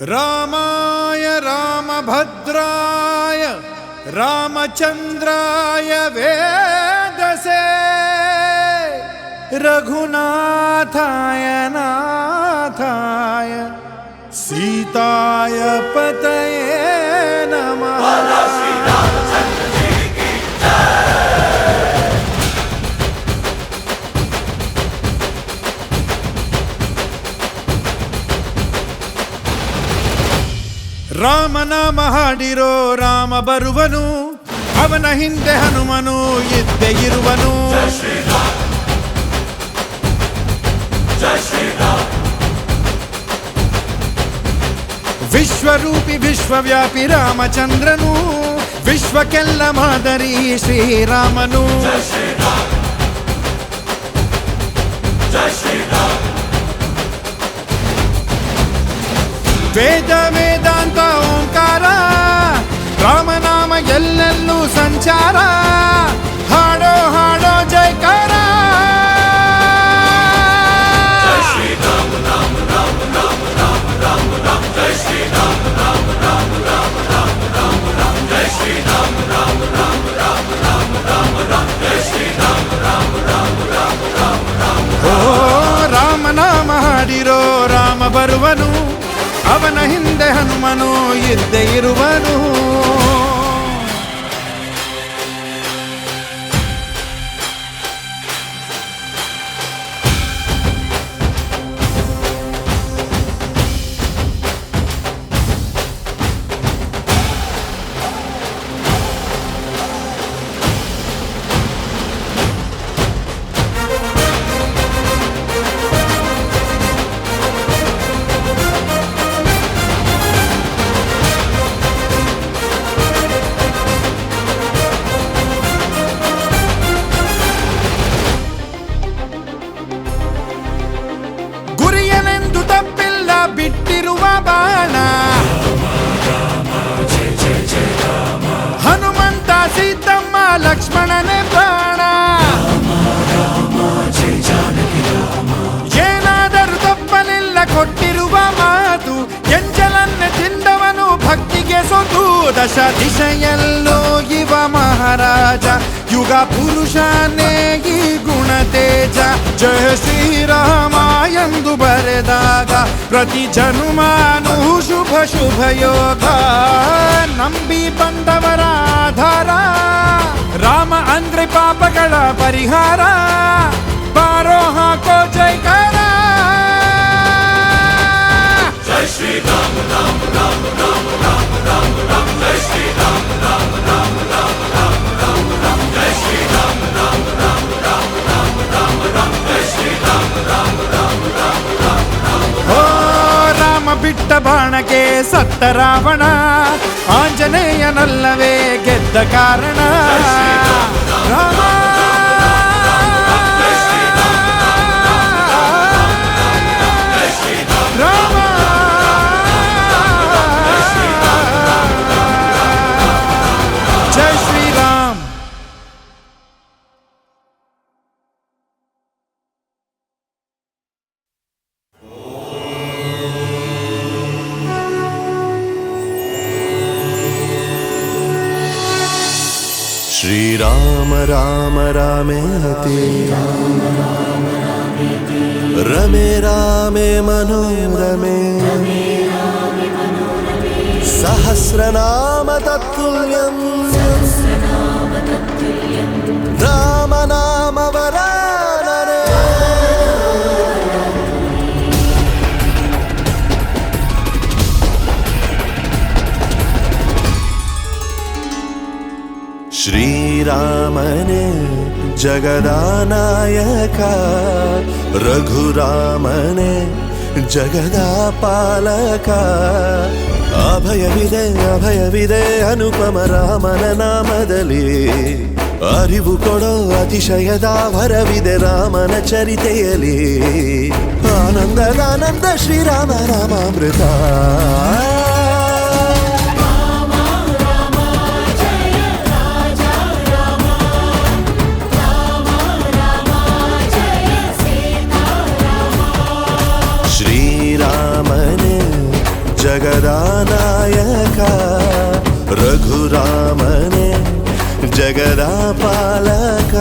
रामाय रामभद्राय रामचन्द्राय वेदसे रघुनाथाय नाथाय सीताय पतये नमः। ರಾಮನಾಮ ಹಾಡಿರೋ ರಾಮ ಬರುವನು, ಅವನ ಹಿಂದೆ ಹನುಮನು ಇದ್ದೇ ಇರುವನು. ವಿಶ್ವರೂಪಿ ವಿಶ್ವವ್ಯಾಪಿ ರಾಮಚಂದ್ರನು, ವಿಶ್ವಕ್ಕೆಲ್ಲ ಮಾದರಿ ಶ್ರೀರಾಮನು. ವೇದ ವೇದಾಂತ ಓಂಕಾರ, ರಾಮನಾಮ ಎಲ್ಲೆಲ್ಲೂ ಸಂಚಾರ. ಹಾಡೋ ಹಾಡೋ ಜೈಕಾರ. ಓ ರಾಮನಾಮ ಹಾಡಿರೋ ರಾಮ ಬರುವನು, ಅವನ ಹಿಂದೆ ಹನುಮನು ಇದ್ದೇ ಇರುವನು. ಗುರಿಯನೆಂದು ತಪ್ಪಿಲ್ಲ ಬಿಟ್ಟಿರುವ ಬಾಣ, ಹನುಮಂತ ಸೀತಮ್ಮ ಲಕ್ಷ್ಮಣನೇ ಪ್ರಾಣ. ಏನಾದರೂ ತಪ್ಪಲಿಲ್ಲ ಕೊಟ್ಟಿರುವ ಮಾತು, ಎಂಜಲನ್ನೇ ತಿಂದವನು ಭಕ್ತಿಗೆ ಸೊತು. ದಶ ದಿಶೆಯಲ್ಲೋ ಇವ ಮಹಾರಾಜ, ಯುಗ ಪುರುಷನೇ ಈ ಗುಣ ತೇಜ. ಜಯ ಶ್ರೀರಾಮ ಎಂದು ಬರೆದಾಗ ಪ್ರತಿ ಜನುಮಾನು ಶುಭ ಶುಭ ಯೋಗ. ನಂಬಿ ಬಂದವರ ಆಧಾರ, ರಾಮ ಅಂದ್ರೆ ಪಾಪಗಳ ಪರಿಹಾರ. ಬಾರೋ ಹಾಕೋ ಜೈಕಾರ. ಜೈ ಶ್ರೀರಾಮ ರಾಮ ರಾಮ ರಾಮ ರಾಮ ರಾಮ ರಾಮ. ಜೈ ಶ್ರೀರಾಮ ರಾಮ ರಾಮ ರಾಮ ರಾಮ ರಾಮ ರಾಮ. ಜೈ ಶ್ರೀರಾಮ ರಾಮ ರಾಮ ರಾಮ ರಾಮ ರಾಮ ರಾಮ. ಜೈ ಶ್ರೀರಾಮ ರಾಮ ರಾಮ ರಾಮ ರಾಮ ರಾಮ. ಓ ರಾಮ ಬಿಟ್ಟ ಬಾಣಕ್ಕೆ ಸತ್ತ ರಾವಣ, ಆಂಜನೇಯನಲ್ಲವೇ ಗೆದ್ದ ಕಾರಣ. ರಾಮ ರಾಮ ಜೈ ಶ್ರೀರಾಮ್. श्रीराम राम रामेति रमे रामे मनोरमे, सहस्रनाम तत्तुल्यं राम नाम वरानने. ಶ್ರೀರಾಮನೇ ಜಗದಾನಾಯಕ, ರಘುರಾಮನೇ ಜಗದಾಪಾಲಕ. ಅಭಯವಿದೆ ಅಭಯವಿದೆ ಅನುಪಮ ರಾಮನ ನಾಮದಲ್ಲಿ, ಅರಿವು ಕೊಡೋ ಅತಿಶಯದ ವರವಿದೆ ರಾಮನ ಚರಿತೆಯಲ್ಲಿ. ಆನಂದದಾನಂದ ಶ್ರೀರಾಮ ರಾಮಾಮೃತ. ಶ್ರೀರಾಮನೇ ಜಗದ ನಾಯಕ ರಘುರಾಮನೇ ಜಗದ ಪಾಲಕ.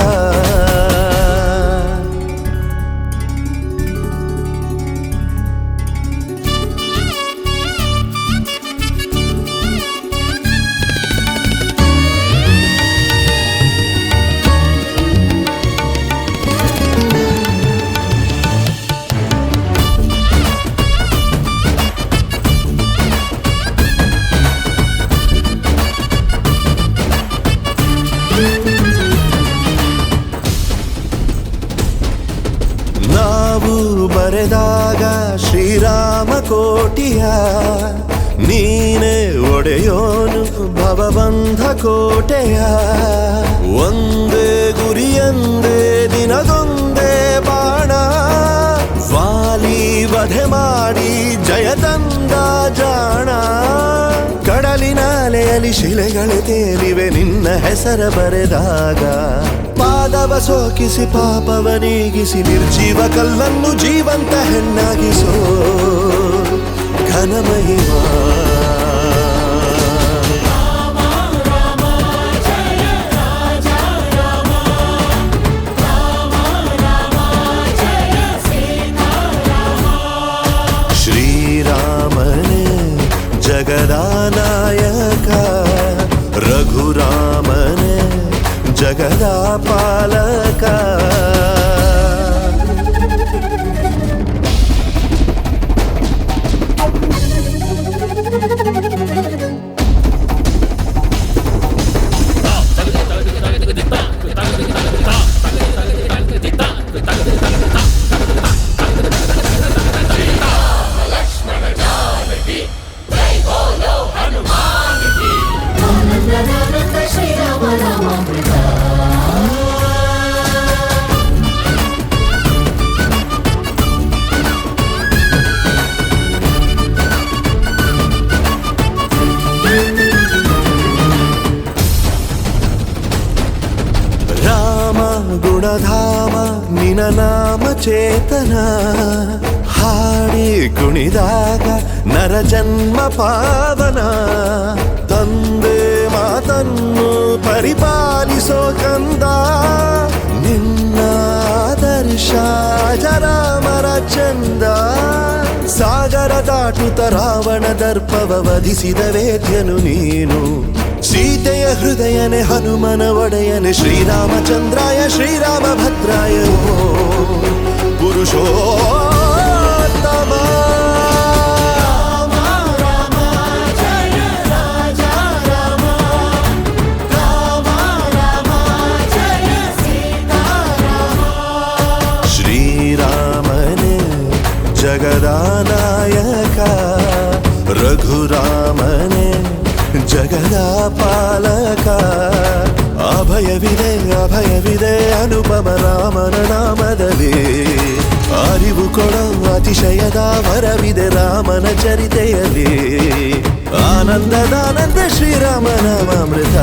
ನಾವು ಬರೆದಾಗ ಶ್ರೀರಾಮ ಕೋಟಿಯ ನೀನೆ ಒಡೆಯೋನು ಭವಬಂಧ ಕೋಟೆಯ. ಒಂದೇ ಗುರಿಯಂದೇ ದಿನದೊಂದೇ ಬಾಣ ವಾಲಿ ವಧೆ ಮಾಡಿ ಜಯ ತಂದ ಜಾಣ. ಕಡಲಿನ ಅಲೆಯಲ್ಲಿ ಶಿಲೆಗಳು ತೇಲಿವೆ ನಿನ್ನ ಹೆಸರ ಬರೆದಾಗ. ಪಾದವ ಸೋಕಿಸಿ ಪಾಪವ ನೀಗಿಸಿ ನಿರ್ಜೀವ ಕಲ್ಲನ್ನು ಜೀವಂತ ಹೆಣ್ಣಾಗಿಸೋ ಘನ ಮಹಿಮಾ. ಶ್ರೀರಾಮನೇ ಜಗದ ನಾಯಕ ರಘುರಾಮನೇ ಜಗದ ಪಾಲಕ. ಗುಣಧಾಮ ನಿನ ನಾಮ ಚೇತನ ಹಾಡಿ ಕುಣಿದಾಗ ನರ ಜನ್ಮ ಪಾವನ. ತಂದೆ ಮಾತನ್ನು ಪರಿಪಾಲಿಸೋ ಕಂದ ನಿನ್ನ ಆದರ್ಶ ಜರಾಮರ ಚಂದ. ಸಾಗರ ದಾಟುತ್ತ ರಾವಣ ದರ್ಪವ ವಧಿಸಿದ ವೇದ್ಯನು ನೀನು. ಸೀತೆಯ ಹೃದಯನೆ ಹನುಮನ ಒಡೆಯನೆ ಶ್ರೀರಾಮಚಂದ್ರಾಯ ಶ್ರೀರಾಮ ಭದ್ರಾಯ ಪುರುಷೋತ್ತಮ. ಶ್ರೀರಾಮನೇ ಜಗದ ನಾಯಕ ರಘುರಾಮನೇ ಜಗದ ಪಾಲಕ. ಅಭಯವಿದೆ ಅಭಯವಿದೆ ಅನುಪಮ ರಾಮನ ನಾಮದಲ್ಲಿ. ಅರಿವು ಕೊಡೋ ಅತಿಶಯದ ವರವಿದೆ ರಾಮನ ಚರಿತೆಯಲ್ಲಿ. ಆನಂದದಾನಂದ ಶ್ರೀರಾಮ ನಾಮಾಮೃತ.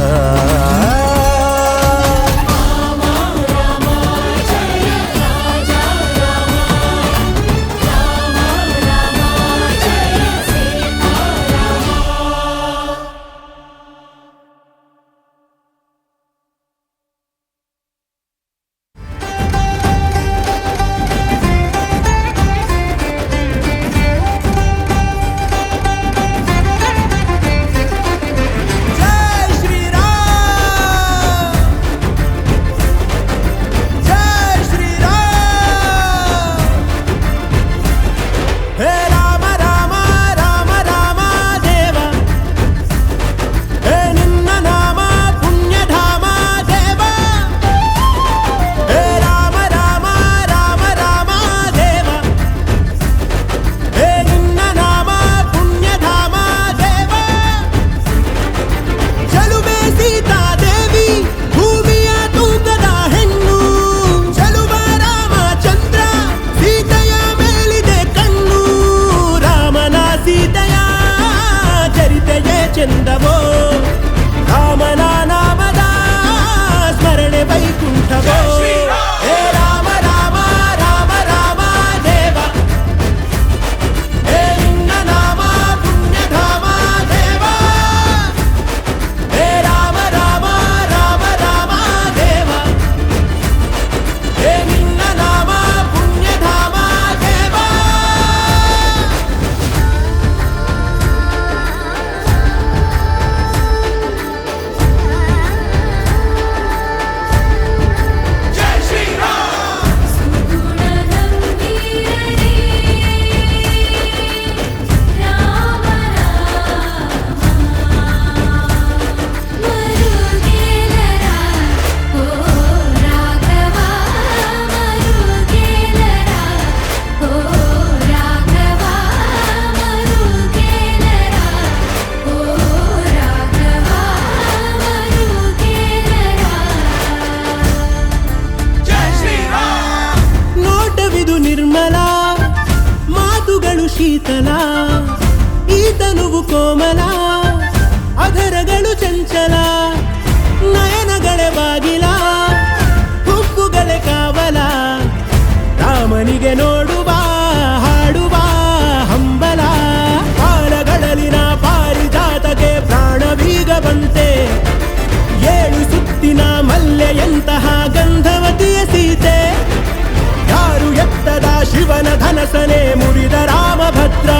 ರಾಮಭದ್ರ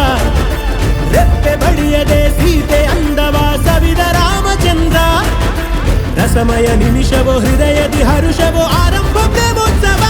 ರೆಪ್ಪೆ ಬಡಿಯದೆ ಸೀತೆ ಅಂದವ ಸವಿದ ರಾಮಚಂದ್ರ ರಸಮಯ ನಿಮಿಷವೋ ಹೃದಯದಿ ಹರುಷವೋ ಆರಂಭ ಪ್ರೇಮೋತ್ಸವ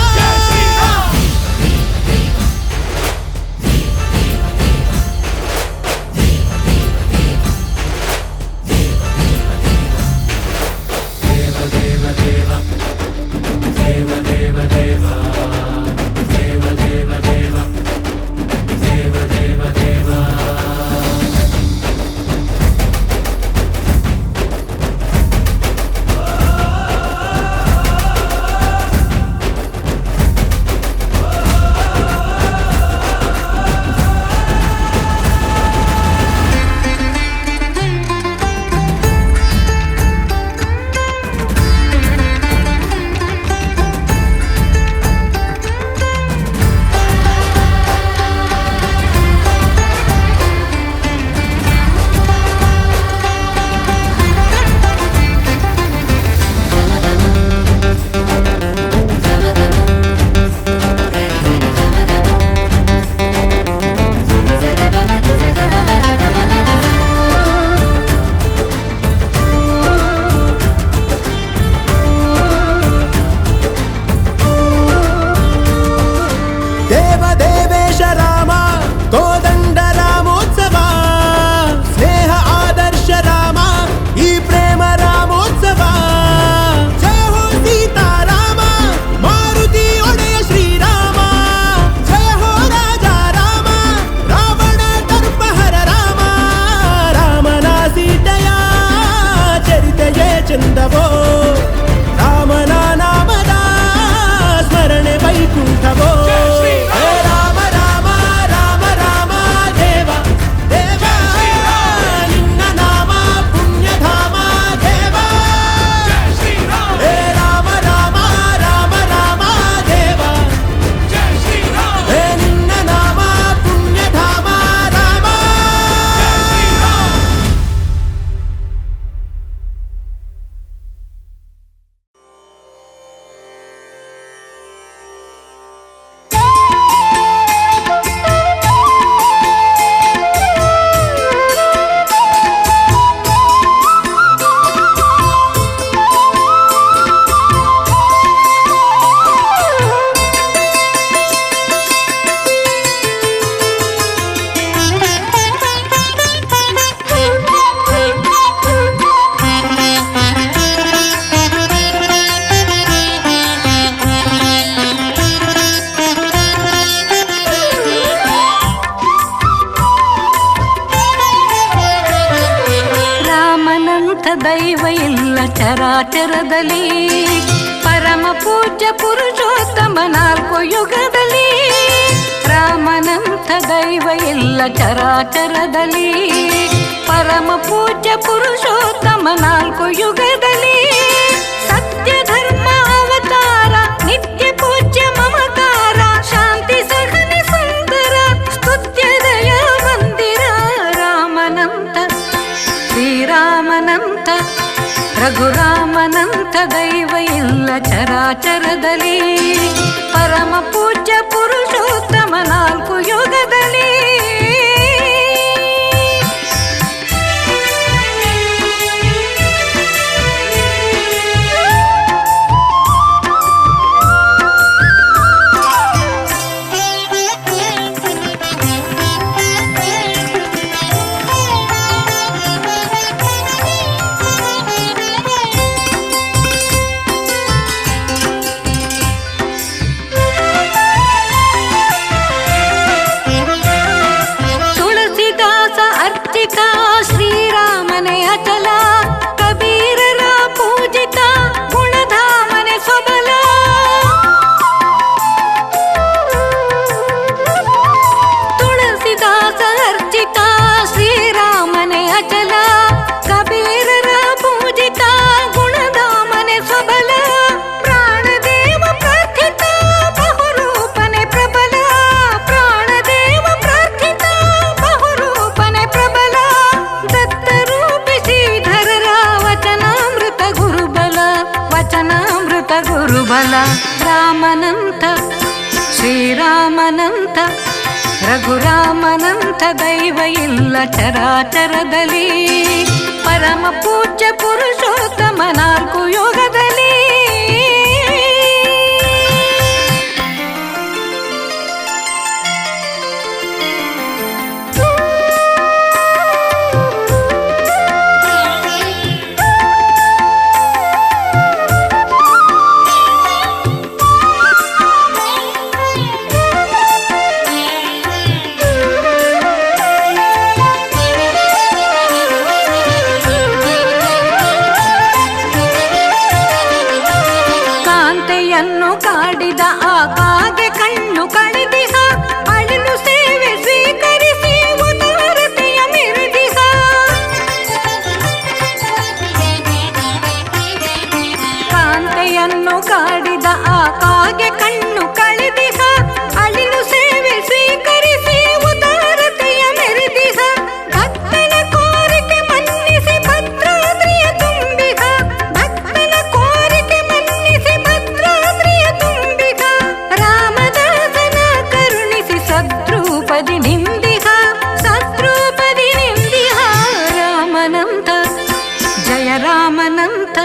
ದೈವ ಇಲ್ಲ ಚರಾಚರದಲ್ಲಿ ಪರಮ ಪೂಜ್ಯ ಪುರುಷೋತ್ತಮ ನಾಲ್ಕು ಯುಗದಲ್ಲಿ ರಾಮನಂಥ ದೈವ ಇಲ್ಲ ಚರಾಚರದಲ್ಲಿ ಪರಮ ಪೂಜ್ಯ ಪುರುಷೋತ್ತಮ ನಾಲ್ಕು ಯುಗದಲ್ಲಿ ಸತ್ಯ ಧರ್ಮ ಅವತಾರ ನಿತ್ಯ ಪೂಜ್ಯ ಮಮಕಾರ ಶಾಂತಿ ಸಹನೆ ಸುಂದರ ಸ್ತುತ್ಯ ದಯ ಮಂದಿರ ರಾಮನಂತ ಶ್ರೀರಾಮನಂತ ರಘುರಾಮನಂತ ದೈವ ಇಲ್ಲ ಚರಾಚರದಲ್ಲಿ ಪರಮ ಪೂಜ್ಯ ಪುರುಷೋತ್ತಮ ನಾಲ್ಕು ಯುಗದಲ್ಲಿ ಶ್ರೀರಾಮನೆ ಅಚಲ ಕಬೀರರ ಪೂಜಿತ ಗುಣಧಾಮನೆ ಸಬಲ ತುಳಸಿದಾಸ ಅರ್ಚಿತ ಶ್ರೀರಾಮನೆ ಅಚಲ ಕಬೀರರ ಪೂಜಿತ ಗುಣಧಾಮನೆ ಸಬಲ ಪ್ರಾಣದೇವ ಪ್ರಾರ್ಥಿತ ಬಹುರೂಪನೆ ಪ್ರಬಲ ಪ್ರಾಣದೇವ ಪ್ರಾರ್ಥಿತ ಬಹುರೂಪನೆ ಪ್ರಬಲ ವಚನಾಮೃತ ಗುರುಬಲ ರಾಮನಂತ ಶ್ರೀರಾಮನಂತ ರಘುರಾಮನಂತ ದೈವ ಇಲ್ಲ ಚರಾಚರದಲ್ಲಿ, ಪರಮ ಪೂಜ್ಯ ಪುರುಷೋತ್ತಮ ನಾಲ್ಕು ಯೋಗದಲ್ಲಿ. ಕಾಡಿದ ಆ ಕಾಗೆ ಕಣ್ಣು ಕಳೆದಿಹ, ಅಳಿಲು ಸೇವೆ ಸ್ವೀಕರಿಸಿ ಉದಾರತೆಯ ಮೆರೆದಿಹ. ಕಾಂತೆಯನ್ನು ಕಾಡಿದ ಆ ಕಾಗೆ ಕಣ್ಣು ಕಳೆದಿಹ, ಅಳಿಲು ಸೇವೆ ಸ್ವೀಕರಿಸಿ ಉದಾರತೆಯ ಮೆರೆದಿಹ. ಭಕ್ತನ ಕೋರಿಕೆ ಮನ್ನಿಸಿ ಭದ್ರಾದ್ರಿಯ ತುಂಬಿಹ, ಭಕ್ತನ ಕೋರಿಕೆ ಮನ್ನಿಸಿ ಭದ್ರಾದ್ರಿಯ ತುಂಬಿಹ. ರಾಮದಾಸನ ಕರುಣಿಸಿ ಸದ್ರೂಪದಿ ನಿಂದಿಹ, ಸದ್ರೂಪದಿ ನಿಂದಿಹ. ರಾಮನಂತ ಜಯ ರಾಮನಂತ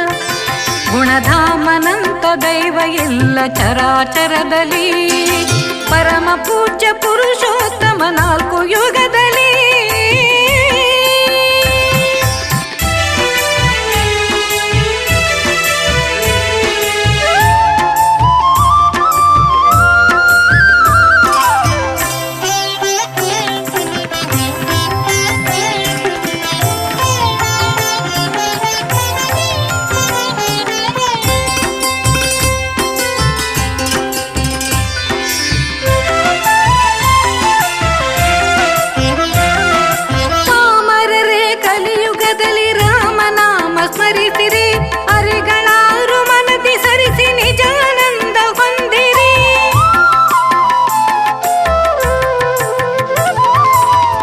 ಗುಣಧಾಮನಂತ ದೈವ ಇಲ್ಲ ಚರಾಚರದಲ್ಲಿ, ಪರಮ ಪೂಜ್ಯ ಪುರುಷೋತ್ತಮ ನಾಲ್ಕು ಯುಗದಲ್ಲಿ. ಸ್ಮರಿಸಿರಿ ಅರಿಗಳಾರು ಮನದಿ ಸರಿಸಿ ನಿಜಾನಂದ ಹೊಂದಿರಿ.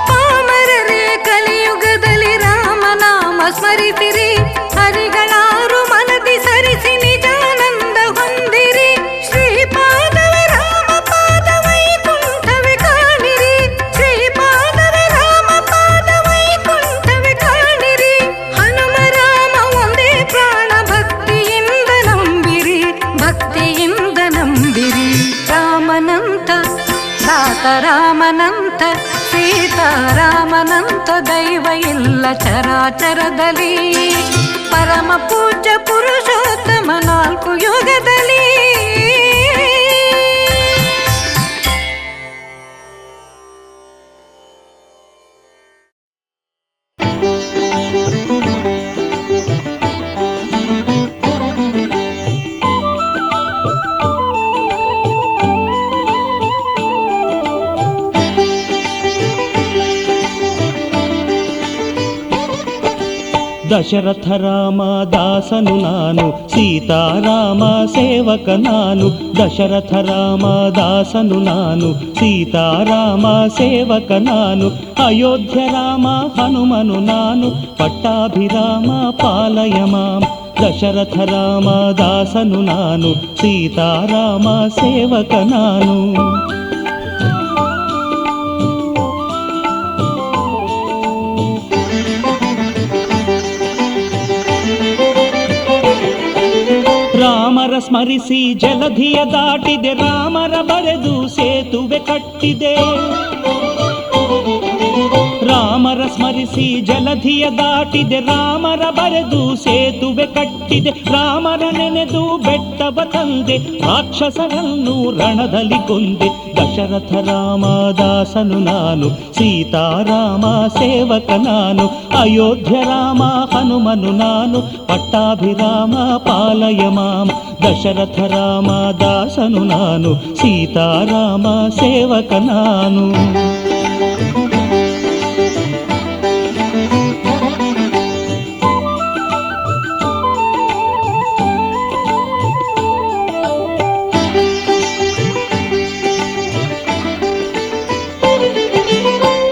ಪಾಮರರೇ ಕಲಿಯುಗದಲ್ಲಿ ರಾಮನಾಮ ಸ್ಮರಿಸಿರಿ, ಹರಿಗಳಾರು ಮನದಿ ಸರಿಸಿ ನಿಜಾನಂದ ಹೊಂದಿರಿ. ಶ್ರೀಪಾದವ ರಾಮ ಪಾದ ವೈಕುಂಠವೇ ಕಾಣಿರಿ, ಶ್ರೀಪಾದವ ರಾಮ ಪಾದ ವೈಕುಂಠವೇ ಕಾಣಿರಿ. ಹನುಮ ಪ್ರಾಣ ಭಕ್ತಿಯಿಂದ ನಂಬಿರಿ, ಭಕ್ತಿಯಿಂದ ನಂಬಿರಿ. ರಾಮನಂತ ದಾತ ರಾಮನಂತ ಸೀತಾರಾಮನಂತ ದೈವ ಇಲ್ಲ ಚರಾಚರದಲ್ಲಿ, ಪರಮ ಪೂಜ್ಯ ಪುರುಷೋತ್ತಮ ನಾಲ್ಕು ಯುಗದಲ್ಲಿ. ದಶರಥ ರಾಮ ದಾಸನು ನಾನು, ಸೀತಾರಾಮ ಸೇವಕ ನಾನು. ದಶರಥ ರಾಮ ದಾಸನು ನಾನು, ಸೀತಾರಾಮ ಸೇವಕ ನಾನು. ಅಯೋಧ್ಯ ರಾಮ ಹನುಮನು ನಾನು, ಪಟ್ಟಾಭಿರಾಮ ಪಾಲಯ ಮಾಂ. ದಶರಥ ರಾಮ ದಾಸನು ನಾನು, ಸೀತಾರಾಮ ಸೇವಕ ನಾನು. ರಾಮರ ಸ್ಮರಿಸಿ ಜಲಧಿಯ ದಾಟಿದೆ, ರಾಮರ ಬರೆದು ಸೇತುವೆ ಕಟ್ಟಿದೆ. ರಾಮರ ಸ್ಮರಿಸಿ ಜಲಧಿಯ ದಾಟಿದೆ, ರಾಮರ ಬರೆದು ಸೇತುವೆ ಕಟ್ಟಿದೆ. ರಾಮರ ನೆನೆದು ಬೆಟ್ಟವ ತಂದೆ, ರಾಕ್ಷಸರನ್ನು ರಣದಲ್ಲಿ ಕೊಂದೆ. ದಶರಥ ರಾಮ ದಾಸನು ನಾನು, ಸೀತಾರಾಮ ಸೇವಕ ನಾನು. ಅಯೋಧ್ಯ ರಾಮ ಹನುಮನು ನಾನು, ಪಟ್ಟಾಭಿರಾಮ ಪಾಲಯ ಮಾಂ. ದಶರಥ ರಾಮ ದಾಸನು ನಾನು, ಸೀತಾರಾಮ ಸೇವಕ ನಾನು.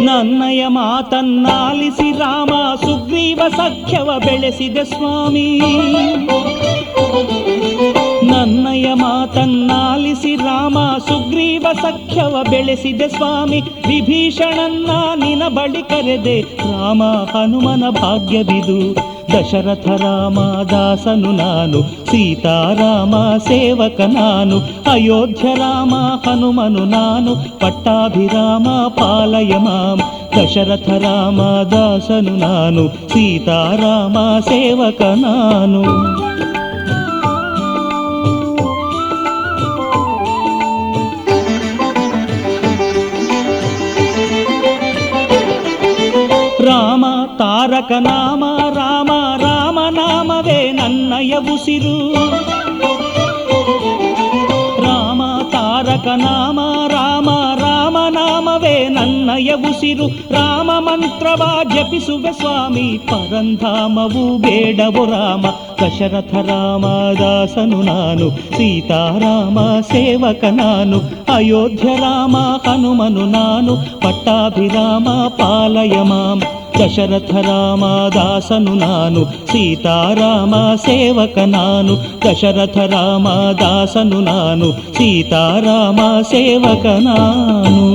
ನನ್ನಯ ಮಾತನ್ನಾಲಿಸಿ ರಾಮ ಸುಗ್ರೀವ ಸಖ್ಯವ ಬೆಳೆಸಿದೆ ಸ್ವಾಮಿ. ನನ್ನಯ ಮಾತನ್ನಾಲಿಸಿ ರಾಮ ಸುಗ್ರೀವ ಸಖ್ಯವ ಬೆಳೆಸಿದೆ ಸ್ವಾಮಿ. ವಿಭೀಷಣನ್ನ ನಿನ ಬಳಿ ಕರೆದೆ ರಾಮ ಹನುಮನ ಭಾಗ್ಯವಿದು. ದಶರಥ ರಾಮ ದಾಸನು ನಾನು, ಸೀತಾರಾಮ ಸೇವಕ ನಾನು. ಅಯೋಧ್ಯ ರಾಮ ಹನುಮನು ನಾನು, ಪಟ್ಟಾಭಿರಾಮ ಪಾಲಯ ಮಾಂ. ದಶರಥ ರಾಮ ದಾಸನು ನಾನು, ಸೀತಾರಾಮ ಸೇವಕ ನಾನು. ರಾಮ ತಾರಕ ನಾಮ ರಾಮ ರಾಮ ನಾಮವೇ ನನ್ನಯ ಉಸಿರು. ರಾಮ ತಾರಕ ನಾಮ ರಾಮ ರಾಮ ನಾಮವೇ ನನ್ನಯ ಉಸಿರು. ರಾಮ ಮಂತ್ರವ ಜಪಿಸುವೆ ಸ್ವಾಮಿ, ಪರಂಧಾಮವು ಬೇಡವು ರಾಮ. ದಶರಥ ರಾಮ ದಾಸನು ನಾನು, ಸೀತಾರಾಮ ಸೇವಕ ನಾನು. ಅಯೋಧ್ಯ ರಾಮ ಹನುಮನು ನಾನು, ಪಟ್ಟಾಭಿರಾಮ ಪಾಲಯ ಮಾಂ. ದಶರಥ ರಾಮ ದಾಸನು ನಾನು, ಸೀತಾರಾಮ ಸೇವಕ ನಾನು. ದಶರಥ ರಾಮ ದಾಸನು ನಾನು, ಸೀತಾರಾಮ ಸೇವಕ ನಾನು.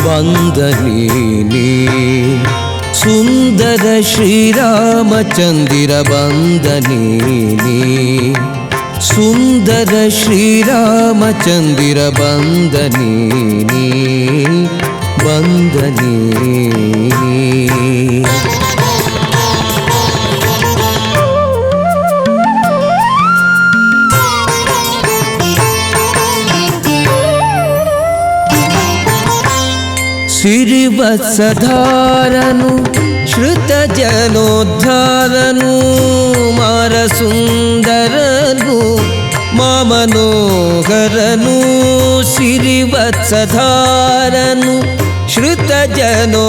ವಂದನೀನಿ ಸುಂದರ ಶ್ರೀರಾಮಚಂದಿರ ವಂದನೀನಿ. ಸುಂದರ ಶ್ರೀರಾಮಚಂದಿರ ವಂದನೀನಿ ವಂದನೀನಿ. ಸಿರಿವತ್ಸಧಾರನು ಶ್ರುತಜನೋದ್ಧಾರನು ಮಾರಸುಂದರನು ಮಾಮನೋಹರನು. ಸಿರಿವತ್ಸಧಾರನು ಶ್ರುತಜನೋದ್ಧಾರನು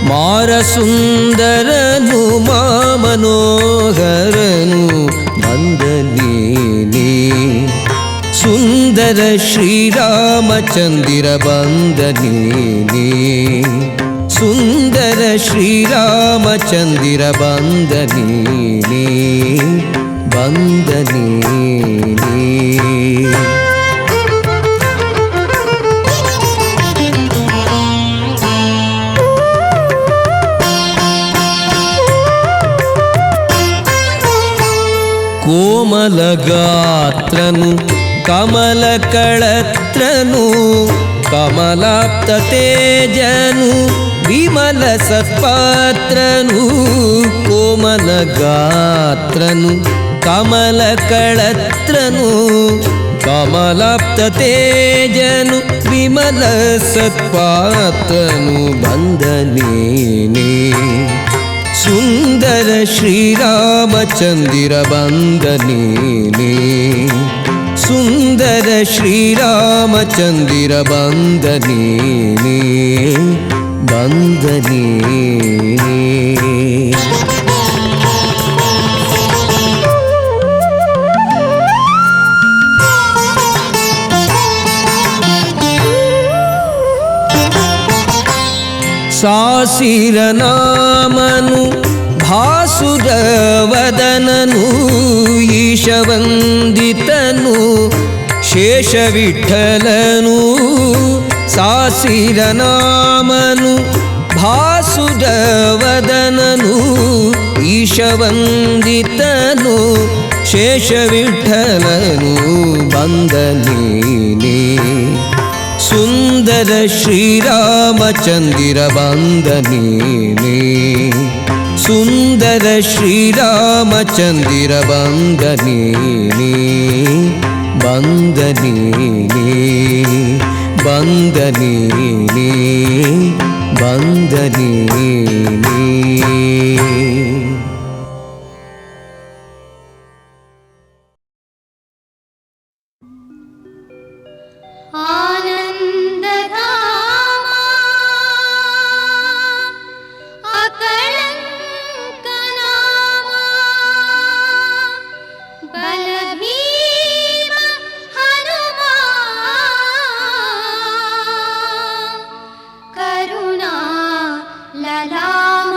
ಮಾರಸುಂದರನು ಮಾಮನೋಹರನು ವಂದನೀನಿ. ಸುಂದರ ಶ್ರೀರಾಮಚಂದಿರ ವಂದನೀನಿ. ಸುಂದರ ಶ್ರೀರಾಮಚಂದಿರ ವಂದನೀನಿ ವಂದನೀನಿ. ಕೋಮಲಗಾತ್ರನು ಕಮಲಕಳತ್ರನು ಕಮಲಾಪ್ತ ತೇಜನು ವಿಮಲ ಸತ್ಪಾತ್ರನು. ಕೋಮಲಗಾತ್ರನು ಕಮಲಕಳತ್ರನು ಕಮಲಾಪ್ತ ತೇಜನು ವಿಮಲ ಸತ್ಪಾತ್ರನು ವಂದನೀನಿ. ಸುಂದರ ಶ್ರೀರಾಮಚಂದಿರ ವಂದನೀನಿ. ಸುಂದರ ಶ್ರೀರಾಮಚಂದಿರ ವಂದನೀನಿ ವಂದನೀನಿ. ಸಾಸಿರನಾಮನು ಭಾಸುರವದನನು ಈಶವಂದಿತನು ಶೇಷವಿಠಲನು. ಸಾಸಿರನಾಮನು ಭಾಸುರವದನನು ಈಶವಂದಿತನು ಶೇಷವಿಠಲನು ವಂದನೀನಿ. ಸುಂದರ ಶ್ರೀರಾಮಚಂದಿರ ವಂದನೀನಿ. ಸುಂದರ ಶ್ರೀರಾಮಚಂದಿರ ವಂದನೀನಿ ವಂದನೀನಿ ಬಂದ ನೀನೇ ಬಂದ ನೀನೇ. ಆನಂದಧಾಮ ಅಕಳಂಕನಾಮ ಬಲಭೀಮ ಹನುಮ ಕರುಣಾ ಲಲಾಮ.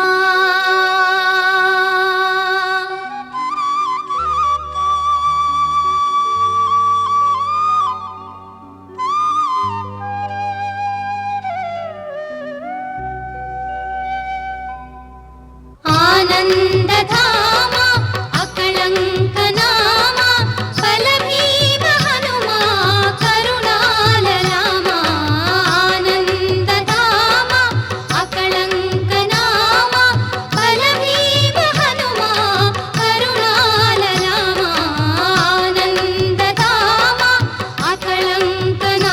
ಆನಂದಧಾಮ ಅಕಳಂಕನಾಮ ಬಲಭೀಮ ಹನುಮ ಕರುಣಾಲಲಾಮ. ಆನಂದಧಾಮ ಅಕಳಂಕನಾಮ ಬಲಭೀಮ ಹನುಮ ಕರುಣಾಲಲಾಮ. ಆನಂದಧಾಮ ಅಕಳಂಕನಾಮ.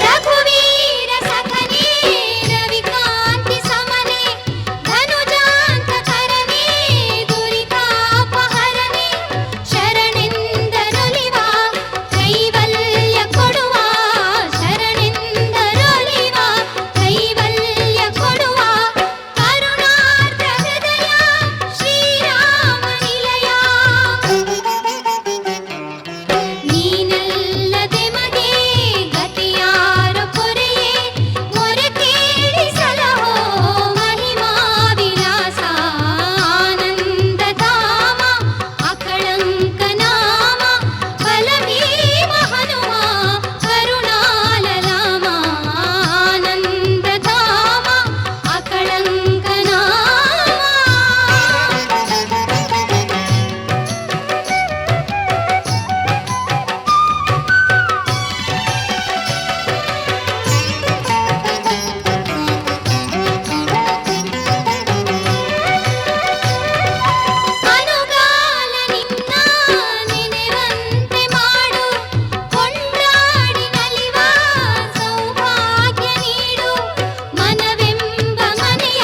ರಘುವೀರ ಸಖನೇ ರವಿಕಾಂತಿ ಸಮನೆ ಧನುಜಾಂತ ಕರನೇ ದುರಿತಾಪಹರನೇ ಶರಣೆಂದರೊಲಿವ ಕೈವಲ್ಯ ಕೊಡುವ. ಶರಣೆಂದರೊಲಿವ ಕೈವಲ್ಯ ಕೊಡುವ ಕರುಣಾರ್ದ್ರ ಹೃದಯ ಶ್ರೀರಾಮ ನಿಲಯ. ನೀನಲ್ಲದೆ ಮಗೆ ಗತಿಯಾರು ಪೊರೆಯೇ ಮೊರೆ ಕೇಳಿ ಸಲಹೋ ಮಹಿಮಾ ವಿಲಾಸ. ಆನಂದಧಾಮ ಅಕಳಂಕನಾಮ ಬಲಭೀಮ ಹನುಮ ಕರುಣಾಲಲಾಮ. ಆನಂದಧಾಮ ಅಕಳಂಕನಾಮ. ಅನುಗಾಲ ನಿನ್ನ ನೆನೆವಂತೆ ಮಾಡು ಕೊಂಡಾಡಿ ನಲಿವ ಸೌಭಾಗ್ಯ ನೀಡು. ಮನವೆಂಬ ಮನೆಯ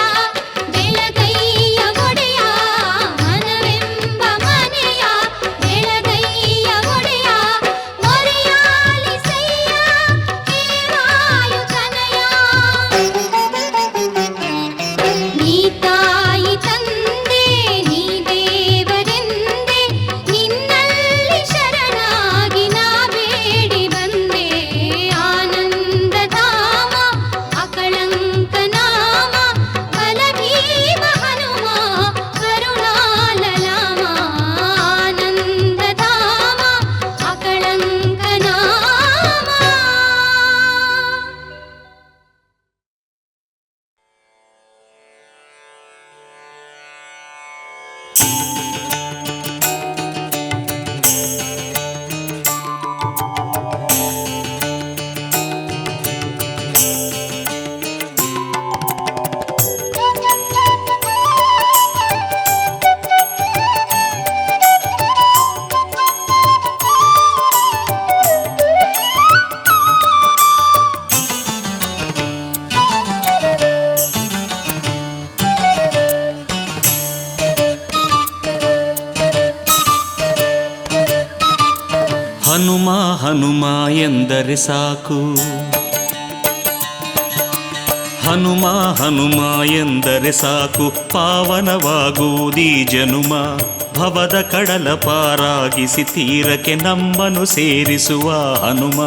ಬೆಳಗೈಯ ಒಡೆಯ. ಮನವೆಂಬ ಮನೆಯ ಬೆಳಗೈಯ ಒಡೆಯ ಮೊರೆಯಾಲಿಸಯ್ಯ ಹೇ ವಾಯುತನಯ. ನೀ ತಾಯಿ ತಂದೆ ನೀ ದೇವರೆಂದೆ ನಿನ್ನಲ್ಲಿ ಶರಣಾಗಿ ನಾ ಬೇಡಿ ಬಂದೆ. ಆನಂದಧಾಮ ಅಕಳಂಕನಾಮ ಬಲಭೀಮ ಹನುಮ ಕರುಣಾಲಲಾಮ. ಆನಂದಧಾಮ ಅಕಳಂಕನಾಮ. ಹನುಮ ಹನುಮ ಎಂದರೆ ಸಾಕು. ಹನುಮ ಹನುಮ ಎಂದರೆ ಸಾಕು ಪಾವನವಾಗುವುದೀ ಜನುಮ. ಭವದ ಕಡಲ ಪಾರಾಗಿಸಿ ತೀರಕ್ಕೆ ನಮ್ಮನ್ನು ಸೇರಿಸುವ ಹನುಮ.